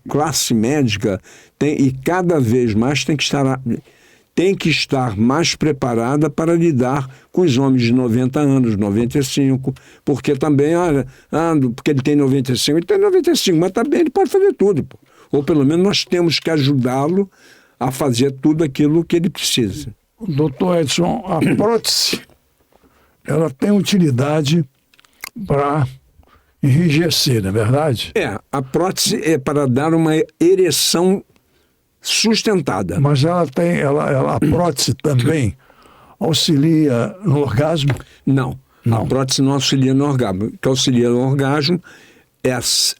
classe médica e cada vez mais tem que estar mais preparada para lidar com os homens de 90 anos, 95, porque também, porque ele tem 95, mas também ele pode fazer tudo, pô. Ou pelo menos nós temos que ajudá-lo a fazer tudo aquilo que ele precisa. Doutor Edson, a prótese, ela tem utilidade para enrijecer, não é verdade? A prótese é para dar uma ereção sustentada. Mas a prótese também auxilia no orgasmo? Não. A prótese não auxilia no orgasmo. O que auxilia no orgasmo é as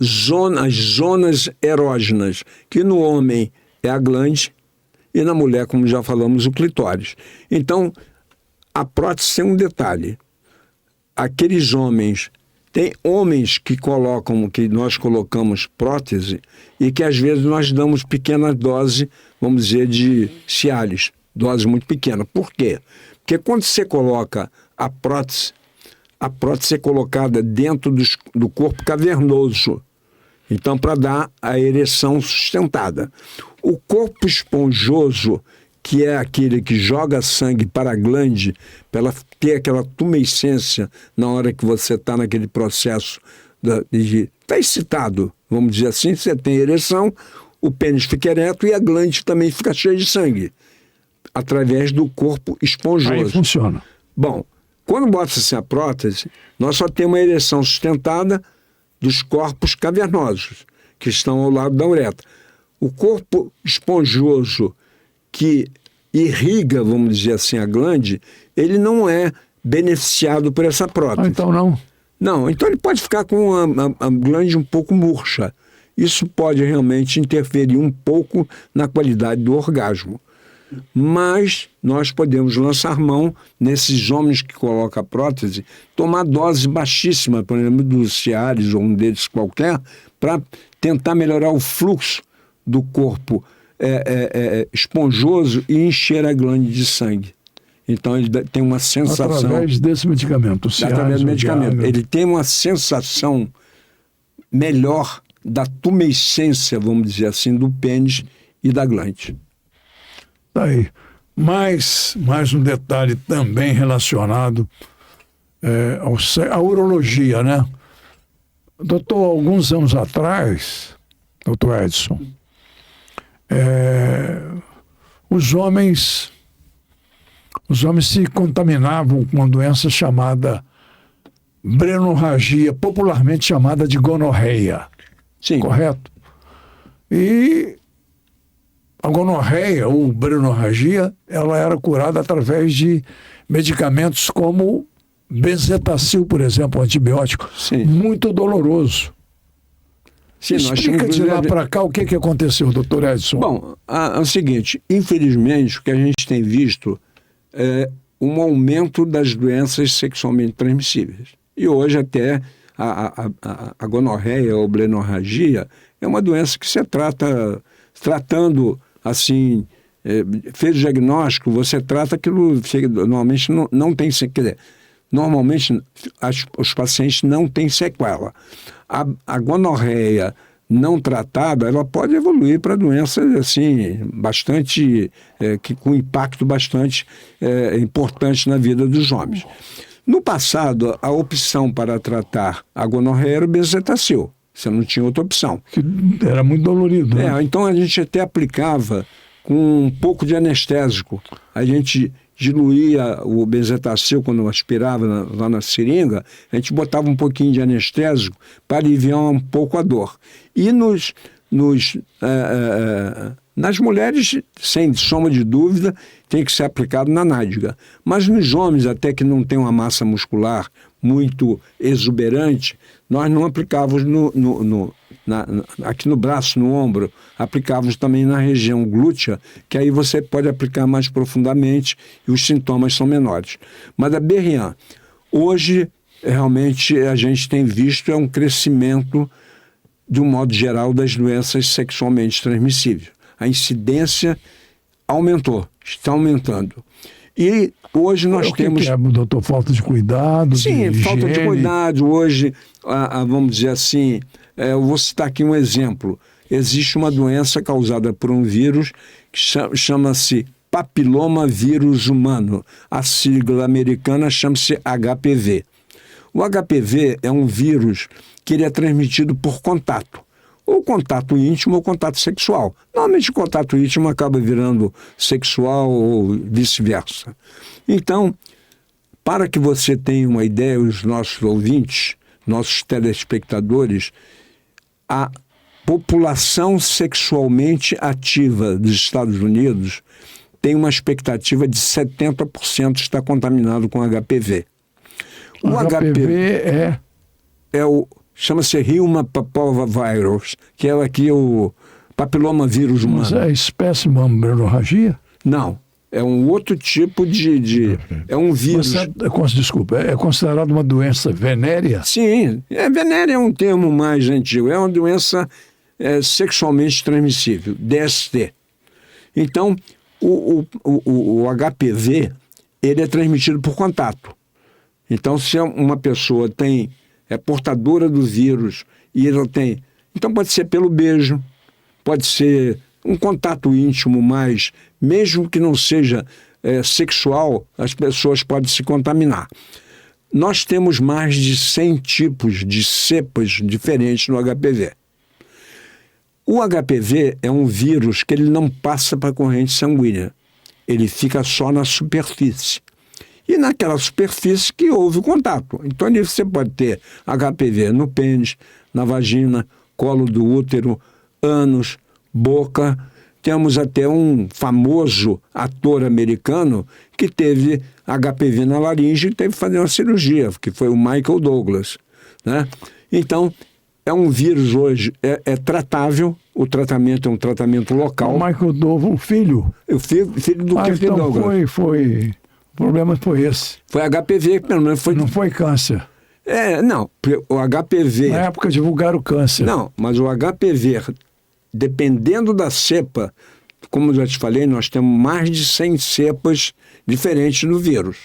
zonas erógenas, que no homem é a glande e na mulher, como já falamos, o clitóris. Então, a prótese tem um detalhe. Aqueles homens... Tem homens que nós colocamos prótese e que às vezes nós damos pequena dose, vamos dizer, de Cialis, dose muito pequena. Por quê? Porque quando você coloca a prótese é colocada dentro do corpo cavernoso, então para dar a ereção sustentada. O corpo esponjoso, que é aquele que joga sangue para a glande, para ela ter aquela tumescência na hora que você está naquele processo de está excitado, vamos dizer assim, você tem ereção, o pênis fica ereto e a glande também fica cheia de sangue, através do corpo esponjoso. Aí funciona. Bom, quando bota-se a prótese, nós só temos uma ereção sustentada dos corpos cavernosos, que estão ao lado da uretra. O corpo esponjoso que irriga, vamos dizer assim, a glande, ele não é beneficiado por essa prótese. Então não? Não, então ele pode ficar com a glande um pouco murcha. Isso pode realmente interferir um pouco na qualidade do orgasmo. Mas nós podemos lançar mão, nesses homens que colocam a prótese, tomar dose baixíssima, por exemplo, do Cialis ou um deles qualquer, para tentar melhorar o fluxo do corpo esponjoso e encher a glande de sangue. Então ele tem uma sensação... Através desse medicamento, o Cialis, através do medicamento. Ele tem uma sensação melhor da tumescência, vamos dizer assim, do pênis e da glande. Tá aí. Mais um detalhe também relacionado à urologia, né? Doutor, alguns anos atrás, doutor Edson, os homens se contaminavam com uma doença chamada brenorragia, popularmente chamada de gonorreia. Sim. Correto? E a gonorreia ou brenorragia, ela era curada através de medicamentos como benzetacil, por exemplo, um antibiótico. Sim. Muito doloroso. Sim, explica de lá para cá o que aconteceu, doutor Edson. Bom, é o seguinte, infelizmente o que a gente tem visto é um aumento das doenças sexualmente transmissíveis. E hoje até a gonorreia ou blenorragia é uma doença que se tratando assim, fez o diagnóstico, você trata aquilo, normalmente não tem sequela. Normalmente os pacientes não têm sequela. A gonorreia não tratada, ela pode evoluir para doenças assim, bastante, com impacto bastante importante na vida dos homens. No passado, a opção para tratar a gonorreia era o benzetacil. Você não tinha outra opção. Que era muito dolorido, né? Então a gente até aplicava com um pouco de anestésico. A gente diluía o benzetacil quando aspirava lá na seringa, a gente botava um pouquinho de anestésico para aliviar um pouco a dor. E nas mulheres, sem sombra de dúvida, tem que ser aplicado na nádega. Mas nos homens, até que não tem uma massa muscular muito exuberante, nós não aplicávamos aqui no braço, no ombro, aplicávamos também na região glútea, que aí você pode aplicar mais profundamente e os sintomas são menores. Mas a Berrien, hoje, realmente, a gente tem visto um crescimento, de um modo geral, das doenças sexualmente transmissíveis. A incidência aumentou, está aumentando. E hoje nós temos... Que é, doutor? Falta de cuidado? Sim, falta de cuidado. Hoje, vamos dizer assim, Eu vou citar aqui um exemplo. Existe uma doença causada por um vírus que chama-se papiloma vírus humano. A sigla americana chama-se HPV. O HPV é um vírus que ele é transmitido por contato. Ou contato íntimo ou contato sexual. Normalmente o contato íntimo acaba virando sexual ou vice-versa. Então, para que você tenha uma ideia, os nossos ouvintes, nossos telespectadores, a população sexualmente ativa dos Estados Unidos tem uma expectativa de 70% estar contaminado com HPV. O HPV chama-se Human Papillomavirus, que é aqui o papiloma vírus humano. Mas é espécie hemorragia? Não, é um outro tipo é um vírus. Desculpa, é considerado uma doença venérea? Sim, venérea é um termo mais antigo, é uma doença sexualmente transmissível, DST. Então, o HPV, ele é transmitido por contato. Então, se uma pessoa é portadora do vírus e ela tem... Então, pode ser pelo beijo, pode ser um contato íntimo, mas mesmo que não seja sexual, as pessoas podem se contaminar. Nós temos mais de 100 tipos de cepas diferentes no HPV. O HPV é um vírus que ele não passa para a corrente sanguínea. Ele fica só na superfície. E naquela superfície que houve o contato. Então, você pode ter HPV no pênis, na vagina, colo do útero, ânus, boca. Temos até um famoso ator americano que teve HPV na laringe e teve que fazer uma cirurgia, que foi o Michael Douglas, né? Então, é um vírus hoje, é tratável, o tratamento é um tratamento local. O Michael Douglas, o filho? O filho do Kirk então Douglas. Foi... O problema foi esse. Foi HPV, pelo menos foi... Não foi câncer. Não, o HPV... Na época divulgaram o câncer. Não, mas o HPV, dependendo da cepa, como eu já te falei, nós temos mais de 100 cepas diferentes do vírus.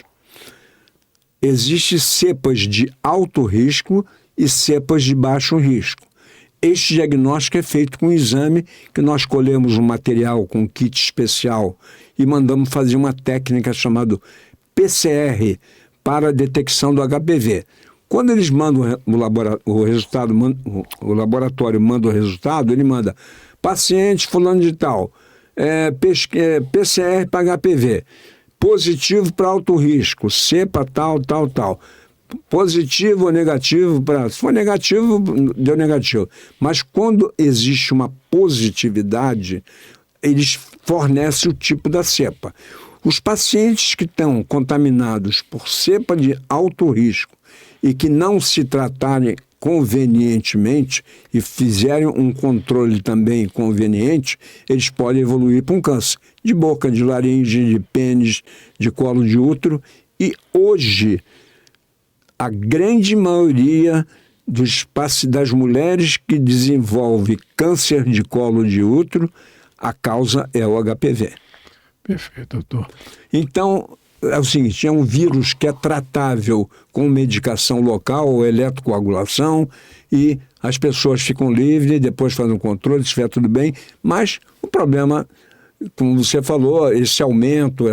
Existem cepas de alto risco e cepas de baixo risco. Este diagnóstico é feito com um exame que nós colhemos um material com um kit especial e mandamos fazer uma técnica chamada PCR para a detecção do HPV. Quando eles mandam o resultado, o laboratório manda o resultado, ele manda paciente fulano de tal, PCR para HPV, positivo para alto risco, cepa tal. Positivo ou negativo, se for negativo, deu negativo. Mas quando existe uma positividade, eles fornecem o tipo da cepa. Os pacientes que estão contaminados por cepa de alto risco e que não se tratarem convenientemente e fizerem um controle também conveniente, eles podem evoluir para um câncer de boca, de laringe, de pênis, de colo de útero. E hoje, a grande maioria das mulheres que desenvolve câncer de colo de útero, a causa é o HPV. Perfeito, doutor. Então, é o seguinte, é um vírus que é tratável com medicação local ou eletrocoagulação e as pessoas ficam livres, depois fazem um controle, se estiver tudo bem, mas o problema, como você falou, esse aumento,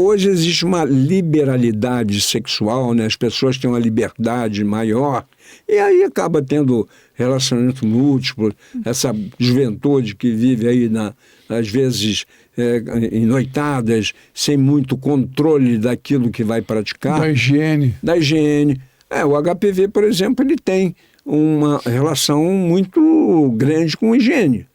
hoje existe uma liberalidade sexual, né? As pessoas têm uma liberdade maior e aí acaba tendo relacionamento múltiplo, essa juventude que vive aí, às vezes, em noitadas, sem muito controle daquilo que vai praticar. Da higiene. O HPV, por exemplo, ele tem uma relação muito grande com higiene.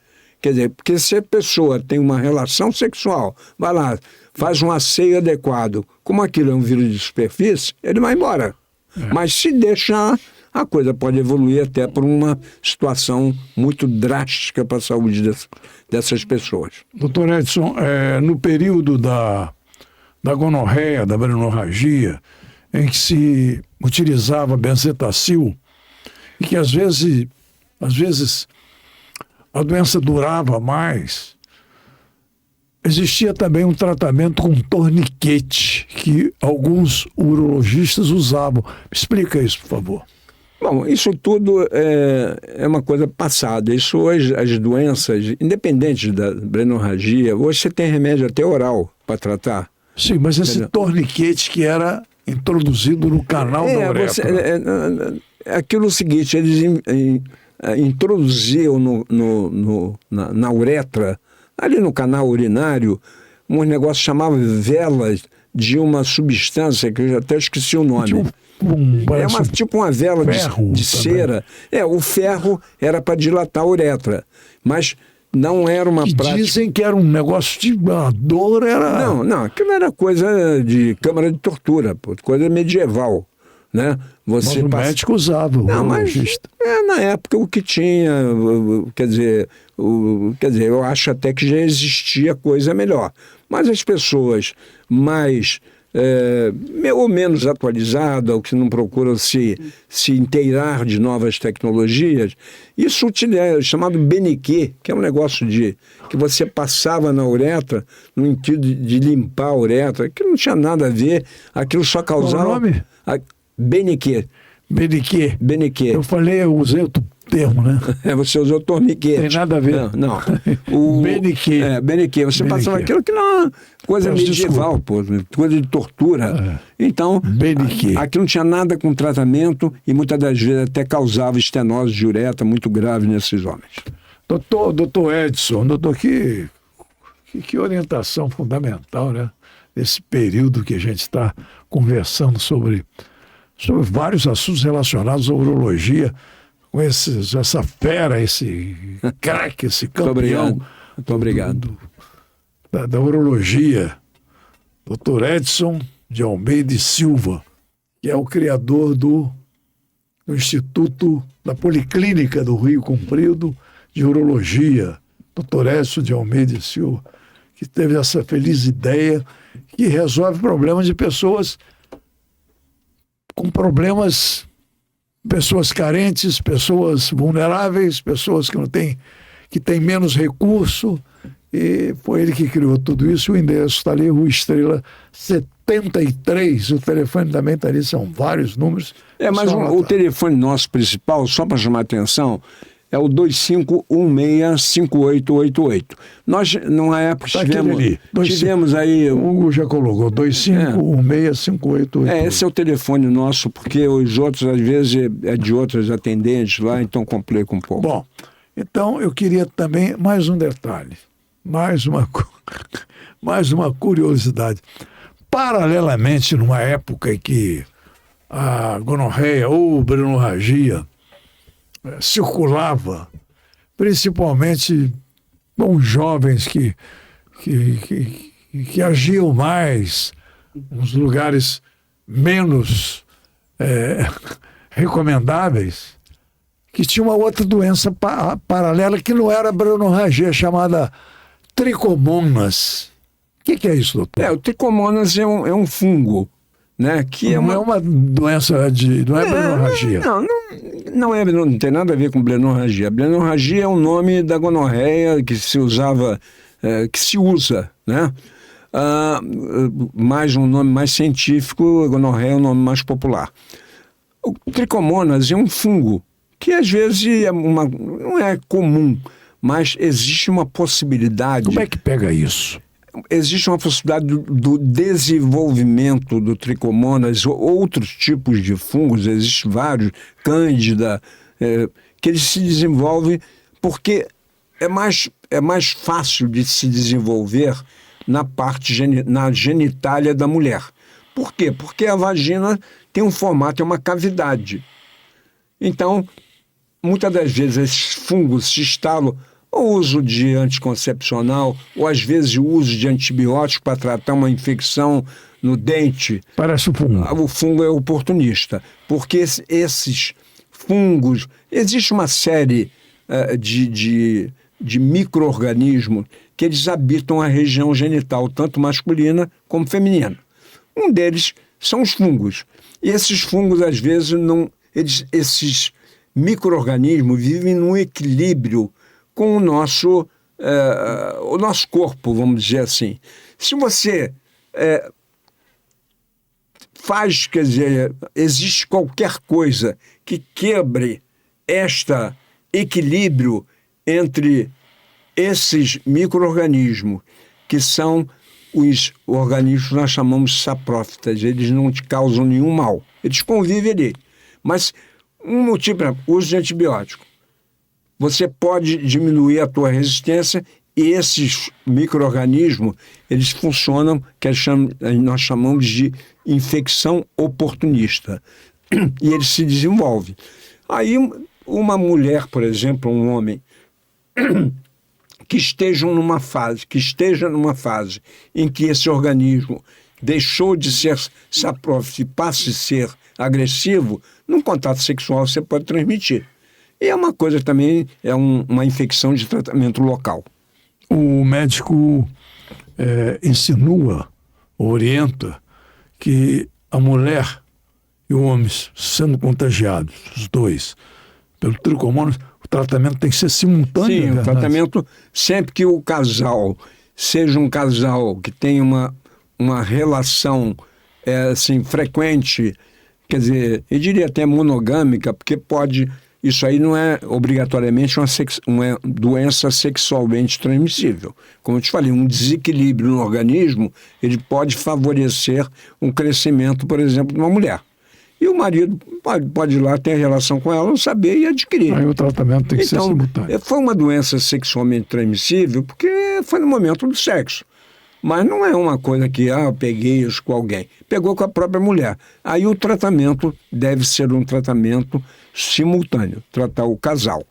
Quer dizer, porque se a pessoa tem uma relação sexual, vai lá, faz um asseio adequado, como aquilo é um vírus de superfície, ele vai embora. Mas se deixar, a coisa pode evoluir até por uma situação muito drástica para a saúde dessas pessoas. Doutor Edson, no período da gonorreia, da hemorragia, em que se utilizava benzetacil, e que às vezes a doença durava mais, existia também um tratamento com torniquete que alguns urologistas usavam. Explica isso, por favor. Bom, isso tudo é uma coisa passada. Isso hoje, as doenças, independentes da blenorragia, hoje você tem remédio até oral para tratar. Sim, mas esse torniquete que era introduzido no canal da uretra. Aquilo é o seguinte, eles introduziam na uretra, ali no canal urinário, um negócio chamado velas de uma substância que eu já até esqueci o nome. Tipo uma vela de cera. O ferro era para dilatar a uretra, mas não era uma prática. Dizem que era um negócio de dor, era. Não, aquilo era coisa de câmara de tortura, coisa medieval. Né? Mas o médico usava, na época o que tinha, quer dizer, eu acho até que já existia coisa melhor. Mas as pessoas mais ou menos atualizadas, ou que não procuram se inteirar de novas tecnologias, isso é chamado Beniquet, que é um negócio que você passava na uretra no sentido de limpar a uretra, aquilo não tinha nada a ver, aquilo só causava... Qual o nome? Beniquet. Eu usei outro termo, né? Você usou torniquete. Tem nada a ver. Não. O Beniquet. Você passava aquilo que não é coisa medieval, coisa de tortura. Então, aquilo não tinha nada com tratamento e muitas das vezes até causava estenose de uretra muito grave nesses homens. Doutor Edson, que orientação fundamental, né? Nesse período que a gente está conversando sobre vários assuntos relacionados à urologia, com essa fera, esse craque, esse campeão. Muito obrigado. Da urologia, Dr. Edson de Almeida e Silva, que é o criador do Instituto da Policlínica do Rio Comprido de Urologia, Dr. Edson de Almeida e Silva, que teve essa feliz ideia que resolve problemas de pessoas com problemas, pessoas carentes, pessoas vulneráveis, pessoas que têm menos recurso, e foi ele que criou tudo isso. O endereço está ali, Rua Estrela 73, o telefone também está ali, são vários números. Mas o telefone nosso principal, só para chamar a atenção, é o 2516-5888. Nós, numa época, tivemos aí... O Hugo já colocou, 2516-5888. Esse é o telefone nosso, porque os outros, às vezes, é de outros atendentes lá, então complica um pouco. Bom, então eu queria também mais um detalhe, mais uma curiosidade. Paralelamente, numa época em que a gonorreia ou blenorragia circulava, principalmente com jovens que agiam mais nos lugares menos recomendáveis, que tinha uma outra doença paralela que não era blenorragia, chamada tricomonas. O que é isso, doutor? O tricomonas é um fungo, né? Que não é uma doença não é blenorragia. Não tem nada a ver com blenorragia. A blenorragia é o nome da gonorreia que se usava, que se usa, né? Mais um nome mais científico, a gonorreia é o nome mais popular. O tricomonas é um fungo que às vezes não é comum, mas existe uma possibilidade. Como é que pega isso? Existe uma possibilidade do desenvolvimento do tricomonas, outros tipos de fungos, existem vários, cândida, que eles se desenvolvem porque é mais fácil de se desenvolver na genitália da mulher. Por quê? Porque a vagina tem um formato, é uma cavidade. Então, muitas das vezes esses fungos se instalam o uso de anticoncepcional, ou às vezes o uso de antibióticos para tratar uma infecção no dente. Parece o fungo. O fungo é oportunista, porque esses fungos... Existe uma série de micro-organismos que eles habitam a região genital, tanto masculina como feminina. Um deles são os fungos. E esses fungos, às vezes, esses micro-organismos vivem num equilíbrio com o nosso corpo, vamos dizer assim. Se você quer dizer, existe qualquer coisa que quebre este equilíbrio entre esses micro-organismos, que são os organismos que nós chamamos saprófitas. Eles não te causam nenhum mal. Eles convivem ali. Mas um motivo, por exemplo, uso de antibiótico. Você pode diminuir a tua resistência e esses micro-organismos, eles funcionam, que nós chamamos de infecção oportunista. E eles se desenvolvem. Aí uma mulher, por exemplo, um homem, que esteja numa fase em que esse organismo deixou de ser saprófito e passe a ser agressivo, num contato sexual você pode transmitir. E é uma coisa também, uma infecção de tratamento local. O médico insinua, orienta que a mulher e o homem sendo contagiados, os dois, pelo tricomonas, o tratamento tem que ser simultâneo. Sim, o tratamento, sempre que o casal seja um casal que tenha uma relação assim, frequente, quer dizer, eu diria até monogâmica, porque isso aí não é obrigatoriamente uma doença sexualmente transmissível. Como eu te falei, um desequilíbrio no organismo, ele pode favorecer um crescimento, por exemplo, de uma mulher. E o marido pode ir lá ter relação com ela, não saber e adquirir. Aí o tratamento tem que ser simultâneo. Foi uma doença sexualmente transmissível porque foi no momento do sexo. Mas não é uma coisa que, eu peguei isso com alguém. Pegou com a própria mulher. Aí o tratamento deve ser um tratamento simultâneo, tratar o casal.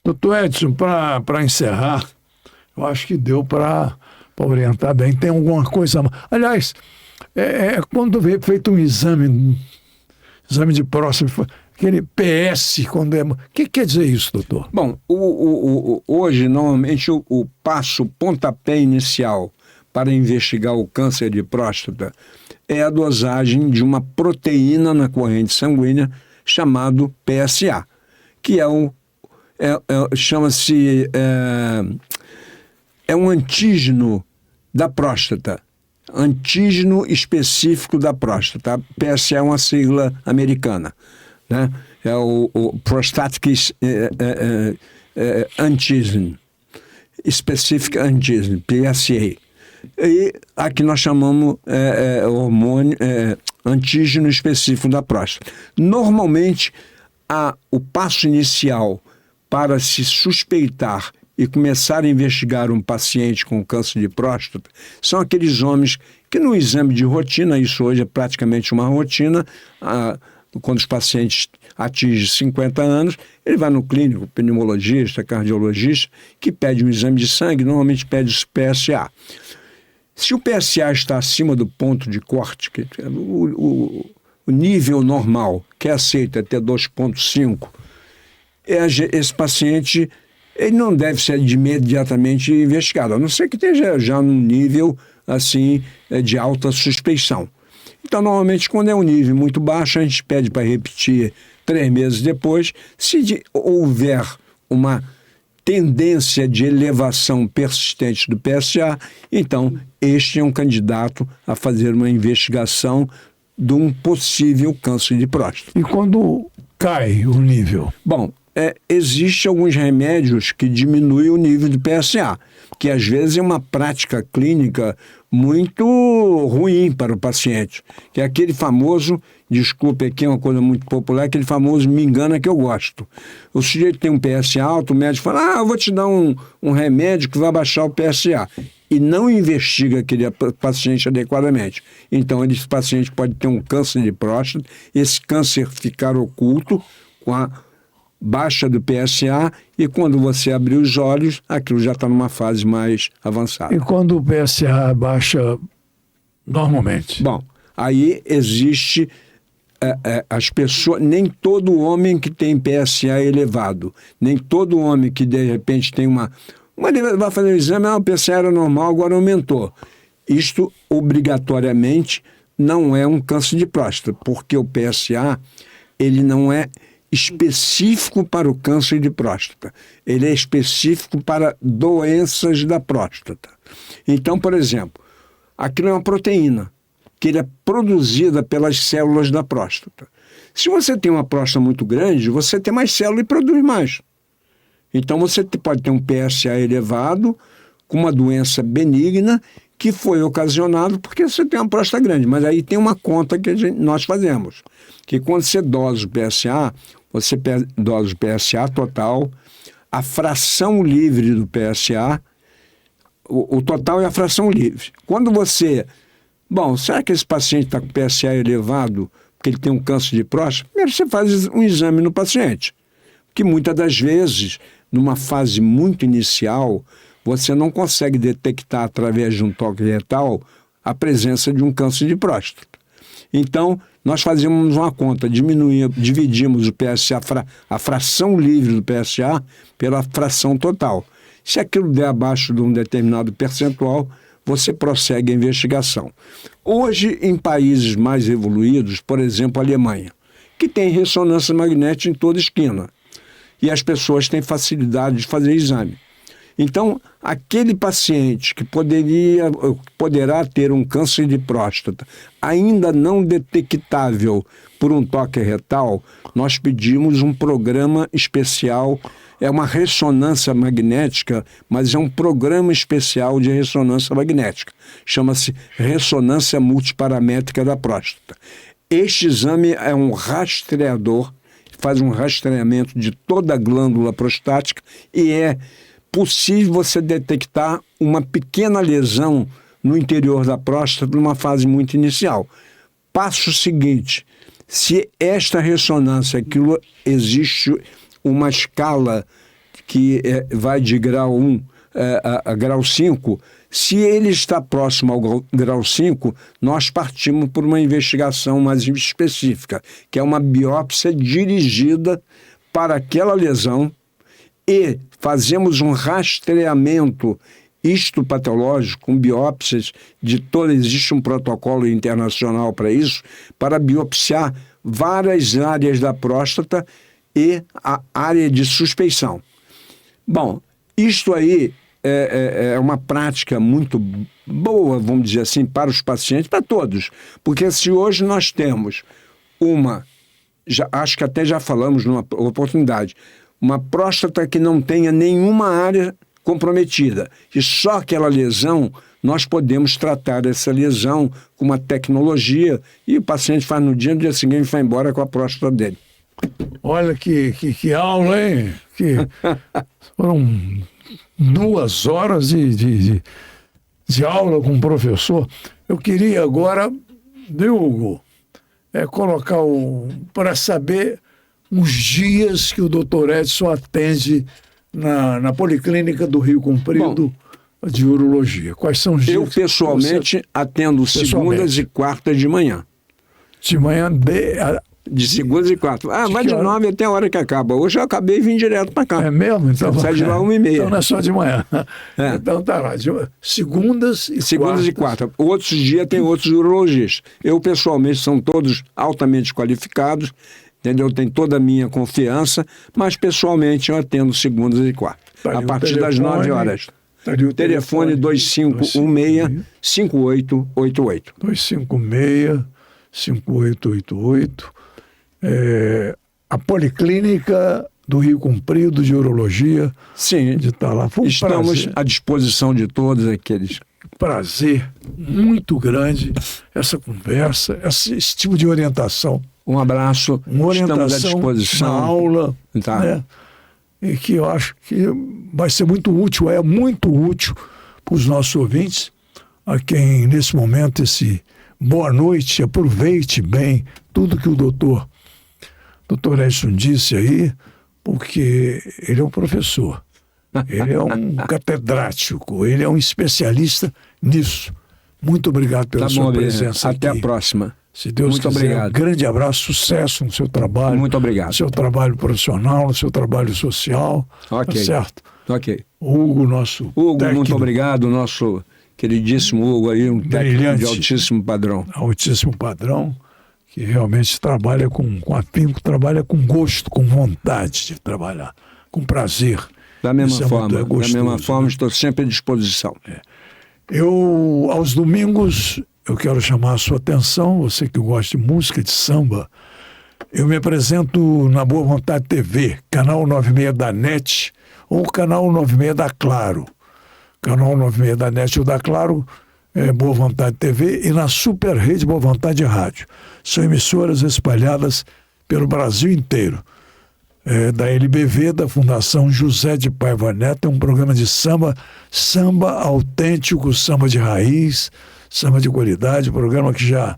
Doutor Edson, para encerrar, eu acho que deu para orientar bem. Tem alguma coisa... Aliás, quando veio feito um exame de próstata, aquele PS, quando o que quer dizer isso, doutor? Bom, hoje, normalmente, o pontapé inicial para investigar o câncer de próstata é a dosagem de uma proteína na corrente sanguínea chamado PSA, que chama-se um antígeno da próstata. Antígeno específico da próstata. PSA é uma sigla americana, né? É o Prostatic Antigen, Specific Antigen, PSA. E aqui nós chamamos hormônio, antígeno específico da próstata. Normalmente, o passo inicial para se suspeitar e começar a investigar um paciente com câncer de próstata são aqueles homens que no exame de rotina, isso hoje é praticamente uma rotina, quando os pacientes atingem 50 anos, ele vai no clínico, pneumologista, cardiologista, que pede um exame de sangue, normalmente pede o PSA. Se o PSA está acima do ponto de corte, o nível normal, que é aceito até 2,5, esse paciente ele não deve ser imediatamente investigado, a não ser que esteja já num nível assim, de alta suspeição. Então, normalmente, quando é um nível muito baixo, a gente pede para repetir 3 meses depois. Se houver uma tendência de elevação persistente do PSA, então este é um candidato a fazer uma investigação de um possível câncer de próstata. E quando cai o nível? Bom, existem alguns remédios que diminuem o nível de PSA, que às vezes é uma prática clínica muito ruim para o paciente, que é aquele famoso, desculpe aqui, é uma coisa muito popular, aquele famoso me engana que eu gosto. O sujeito tem um PSA alto, o médico fala, eu vou te dar um remédio que vai baixar o PSA, e não investiga aquele paciente adequadamente. Então, esse paciente pode ter um câncer de próstata, esse câncer ficar oculto com a baixa do PSA, e quando você abrir os olhos, aquilo já está numa fase mais avançada. E quando o PSA baixa normalmente? Bom, aí existe as pessoas, nem todo homem que tem PSA elevado, nem todo homem que de repente tem ele vai fazer o exame, o PSA era normal, agora aumentou. Isto obrigatoriamente não é um câncer de próstata, porque o PSA ele não é específico para o câncer de próstata. Ele é específico para doenças da próstata. Então, por exemplo, aquilo é uma proteína. que ele é produzida pelas células da próstata. Se você tem uma próstata muito grande, você tem mais célula e produz mais. Então você pode ter um PSA elevado com uma doença benigna que foi ocasionado porque você tem uma próstata grande. Mas aí tem uma conta que nós fazemos, que quando você dosa o PSA, você dosa o PSA total, a fração livre do PSA, o total é a fração livre. Quando você... Bom, será que esse paciente está com PSA elevado porque ele tem um câncer de próstata? Primeiro você faz um exame no paciente, que muitas das vezes, numa fase muito inicial, você não consegue detectar através de um toque retal a presença de um câncer de próstata. Então, nós fazemos uma conta, dividimos o PSA, a fração livre do PSA pela fração total. Se aquilo der abaixo de um determinado percentual, você prossegue a investigação. Hoje, em países mais evoluídos, por exemplo, a Alemanha, que tem ressonância magnética em toda esquina, e as pessoas têm facilidade de fazer exame. Então, aquele paciente que poderá ter um câncer de próstata ainda não detectável por um toque retal, nós pedimos um programa especial, é uma ressonância magnética, mas é um programa especial de ressonância magnética. Chama-se ressonância multiparamétrica da próstata. Este exame é um rastreador, faz um rastreamento de toda a glândula prostática e é possível você detectar uma pequena lesão no interior da próstata numa fase muito inicial. Passo seguinte, se esta ressonância, aquilo existe uma escala que vai de grau 1 a grau 5, se ele está próximo ao grau 5, nós partimos por uma investigação mais específica, que é uma biópsia dirigida para aquela lesão e fazemos um rastreamento histopatológico com biópsias de todas, existe um protocolo internacional para isso, para biopsiar várias áreas da próstata e a área de suspeição. Bom, isto aí é uma prática muito boa, vamos dizer assim, para os pacientes, para todos, porque se hoje nós temos acho que até já falamos numa oportunidade, uma próstata que não tenha nenhuma área comprometida e só aquela lesão, nós podemos tratar essa lesão com uma tecnologia e o paciente faz no dia seguinte vai embora com a próstata dele. Olha que aula, hein? Foram 2 horas de aula com o professor. Eu queria agora, Hugo, colocar para saber os dias que o Dr. Edson atende na Policlínica do Rio Comprido. Bom, de urologia. Quais são os dias? Eu, pessoalmente, atendo segundas e quartas de manhã. De manhã de segundas e quartas. Vai de 9 até a hora que acaba. Hoje eu acabei e vim direto para cá. É mesmo? Então, sai de lá 1h30. Então não é só de manhã. Então tá lá. Segundas e quartas. Outros dias tem outros urologistas. Eu, pessoalmente, são todos altamente qualificados, entendeu? Tem toda a minha confiança, mas pessoalmente eu atendo segundas e quartas. A partir das 9 horas. O telefone 2516-5888. 256-5888. A Policlínica do Rio Comprido de Urologia. Sim, de estar lá. Estamos à disposição de todos aqueles. Prazer muito grande essa conversa, esse tipo de orientação. Um abraço, estamos à disposição. Uma aula, tá. Né? E que eu acho que vai ser muito útil, é muito útil para os nossos ouvintes, a quem nesse momento boa noite, aproveite bem tudo que o doutor Edson disse aí, porque ele é um professor, ele é um catedrático, ele é um especialista nisso. Muito obrigado pela sua presença aqui. Até a próxima. Se Deus muito quiser, obrigado. Um grande abraço, sucesso no seu trabalho. Muito obrigado. No seu trabalho profissional, no seu trabalho social. Ok. Tá certo? Ok. Hugo, nosso técnico. Muito obrigado, nosso queridíssimo Hugo aí, um técnico de altíssimo padrão. Altíssimo padrão, que realmente trabalha com afinco, trabalha com gosto, com vontade de trabalhar, com prazer. Da mesma forma, estou sempre à disposição. Eu, aos domingos, eu quero chamar a sua atenção, você que gosta de música, de samba. Eu me apresento na Boa Vontade TV, canal 96 da NET ou canal 96 da Claro. Canal 96 da NET ou da Claro é Boa Vontade TV e na Super Rede Boa Vontade Rádio. São emissoras espalhadas pelo Brasil inteiro. Da LBV, da Fundação José de Paiva Neto, é um programa de samba autêntico, samba de raiz, samba de qualidade, programa que já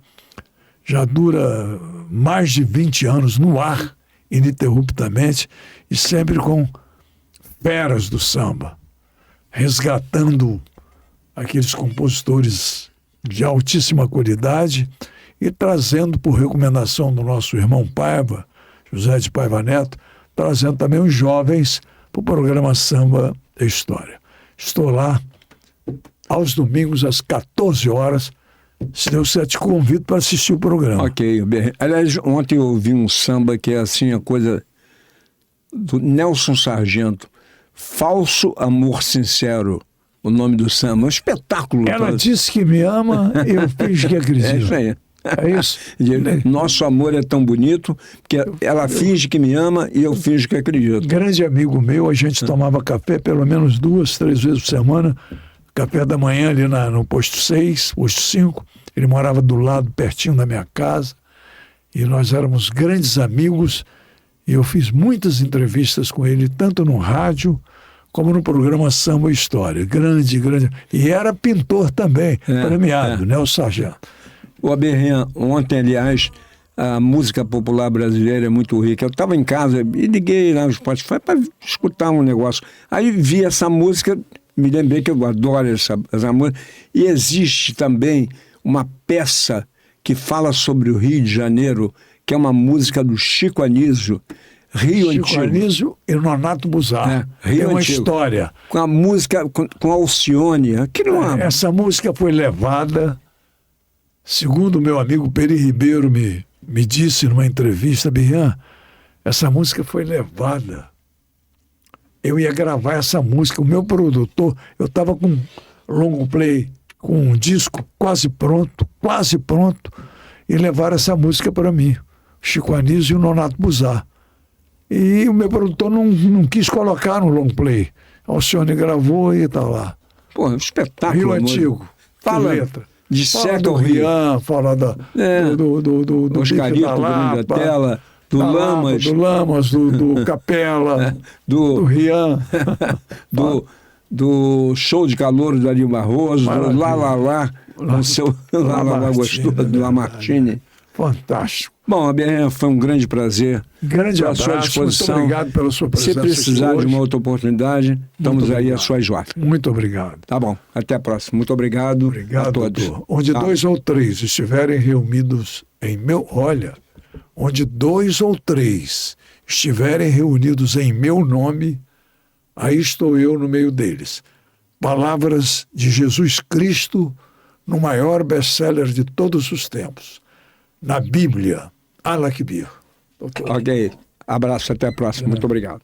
dura mais de 20 anos no ar, ininterruptamente, e sempre com feras do samba, resgatando aqueles compositores de altíssima qualidade e trazendo, por recomendação do nosso irmão Paiva, José de Paiva Neto, trazendo também os jovens para o programa Samba e História. Estou lá aos domingos às 14 horas. Se Deus quiser, te convido para assistir o programa. Ok. Aliás, ontem eu ouvi um samba que é assim, a coisa do Nelson Sargento. Falso Amor Sincero, o nome do samba. Um espetáculo. Ela disse que me ama e eu finjo que acredito. É isso aí. É isso. Nosso amor é tão bonito que ela finge que me ama e eu finjo que acredito. Grande amigo meu, a gente tomava café pelo menos 2, 3 vezes por semana. Café da manhã ali no posto 6, posto 5. Ele morava do lado, pertinho da minha casa. E nós éramos grandes amigos. E eu fiz muitas entrevistas com ele, tanto no rádio como no programa Samba e História. Grande. E era pintor também, premiado, né, o Sargento. O Aberrinha, ontem, aliás, a música popular brasileira é muito rica. Eu estava em casa e liguei lá no Spotify para escutar um negócio. Aí vi essa música, me lembrei que eu adoro essa música. E existe também uma peça que fala sobre o Rio de Janeiro, que é uma música do Chico Anísio, Rio Antigo. Chico Anísio e Nonato Buzar. Rio uma Antigo. História. Com a música, com Alcione. Essa música foi levada, segundo o meu amigo Peri Ribeiro me disse numa entrevista, Birran, essa música foi levada. Eu ia gravar essa música. O meu produtor, eu estava com long play, com um disco quase pronto, e levaram essa música para mim. Chico Anísio e o Nonato Buzar. E o meu produtor não quis colocar no long play. Alcione gravou e tá lá. Pô, espetáculo. Rio Antigo. Fala letra. De fala do Rian, fala do Oscarito, do Grande da Tela, do Lamas. Do Lamas, do Capela, do Rian. do Show de Calor do Ari Barroso, do Lá, o seu Lá gostoso, do Lamartine. Fantástico. Bom, Aberrinha, foi um grande prazer. Grande abraço, à sua disposição. Muito obrigado pela sua presença. Se precisar de uma outra oportunidade, estamos aí às suas ordens. Muito obrigado. Tá bom, até a próxima. Muito obrigado. Obrigado a todos. Doutor. Onde 2 ou 3 estiverem reunidos em meu... Olha, onde 2 ou 3 estiverem reunidos em meu nome, aí estou eu no meio deles. Palavras de Jesus Cristo no maior best-seller de todos os tempos. Na Bíblia, Alakbir. Ok. Abraço, até a próxima. Muito obrigado.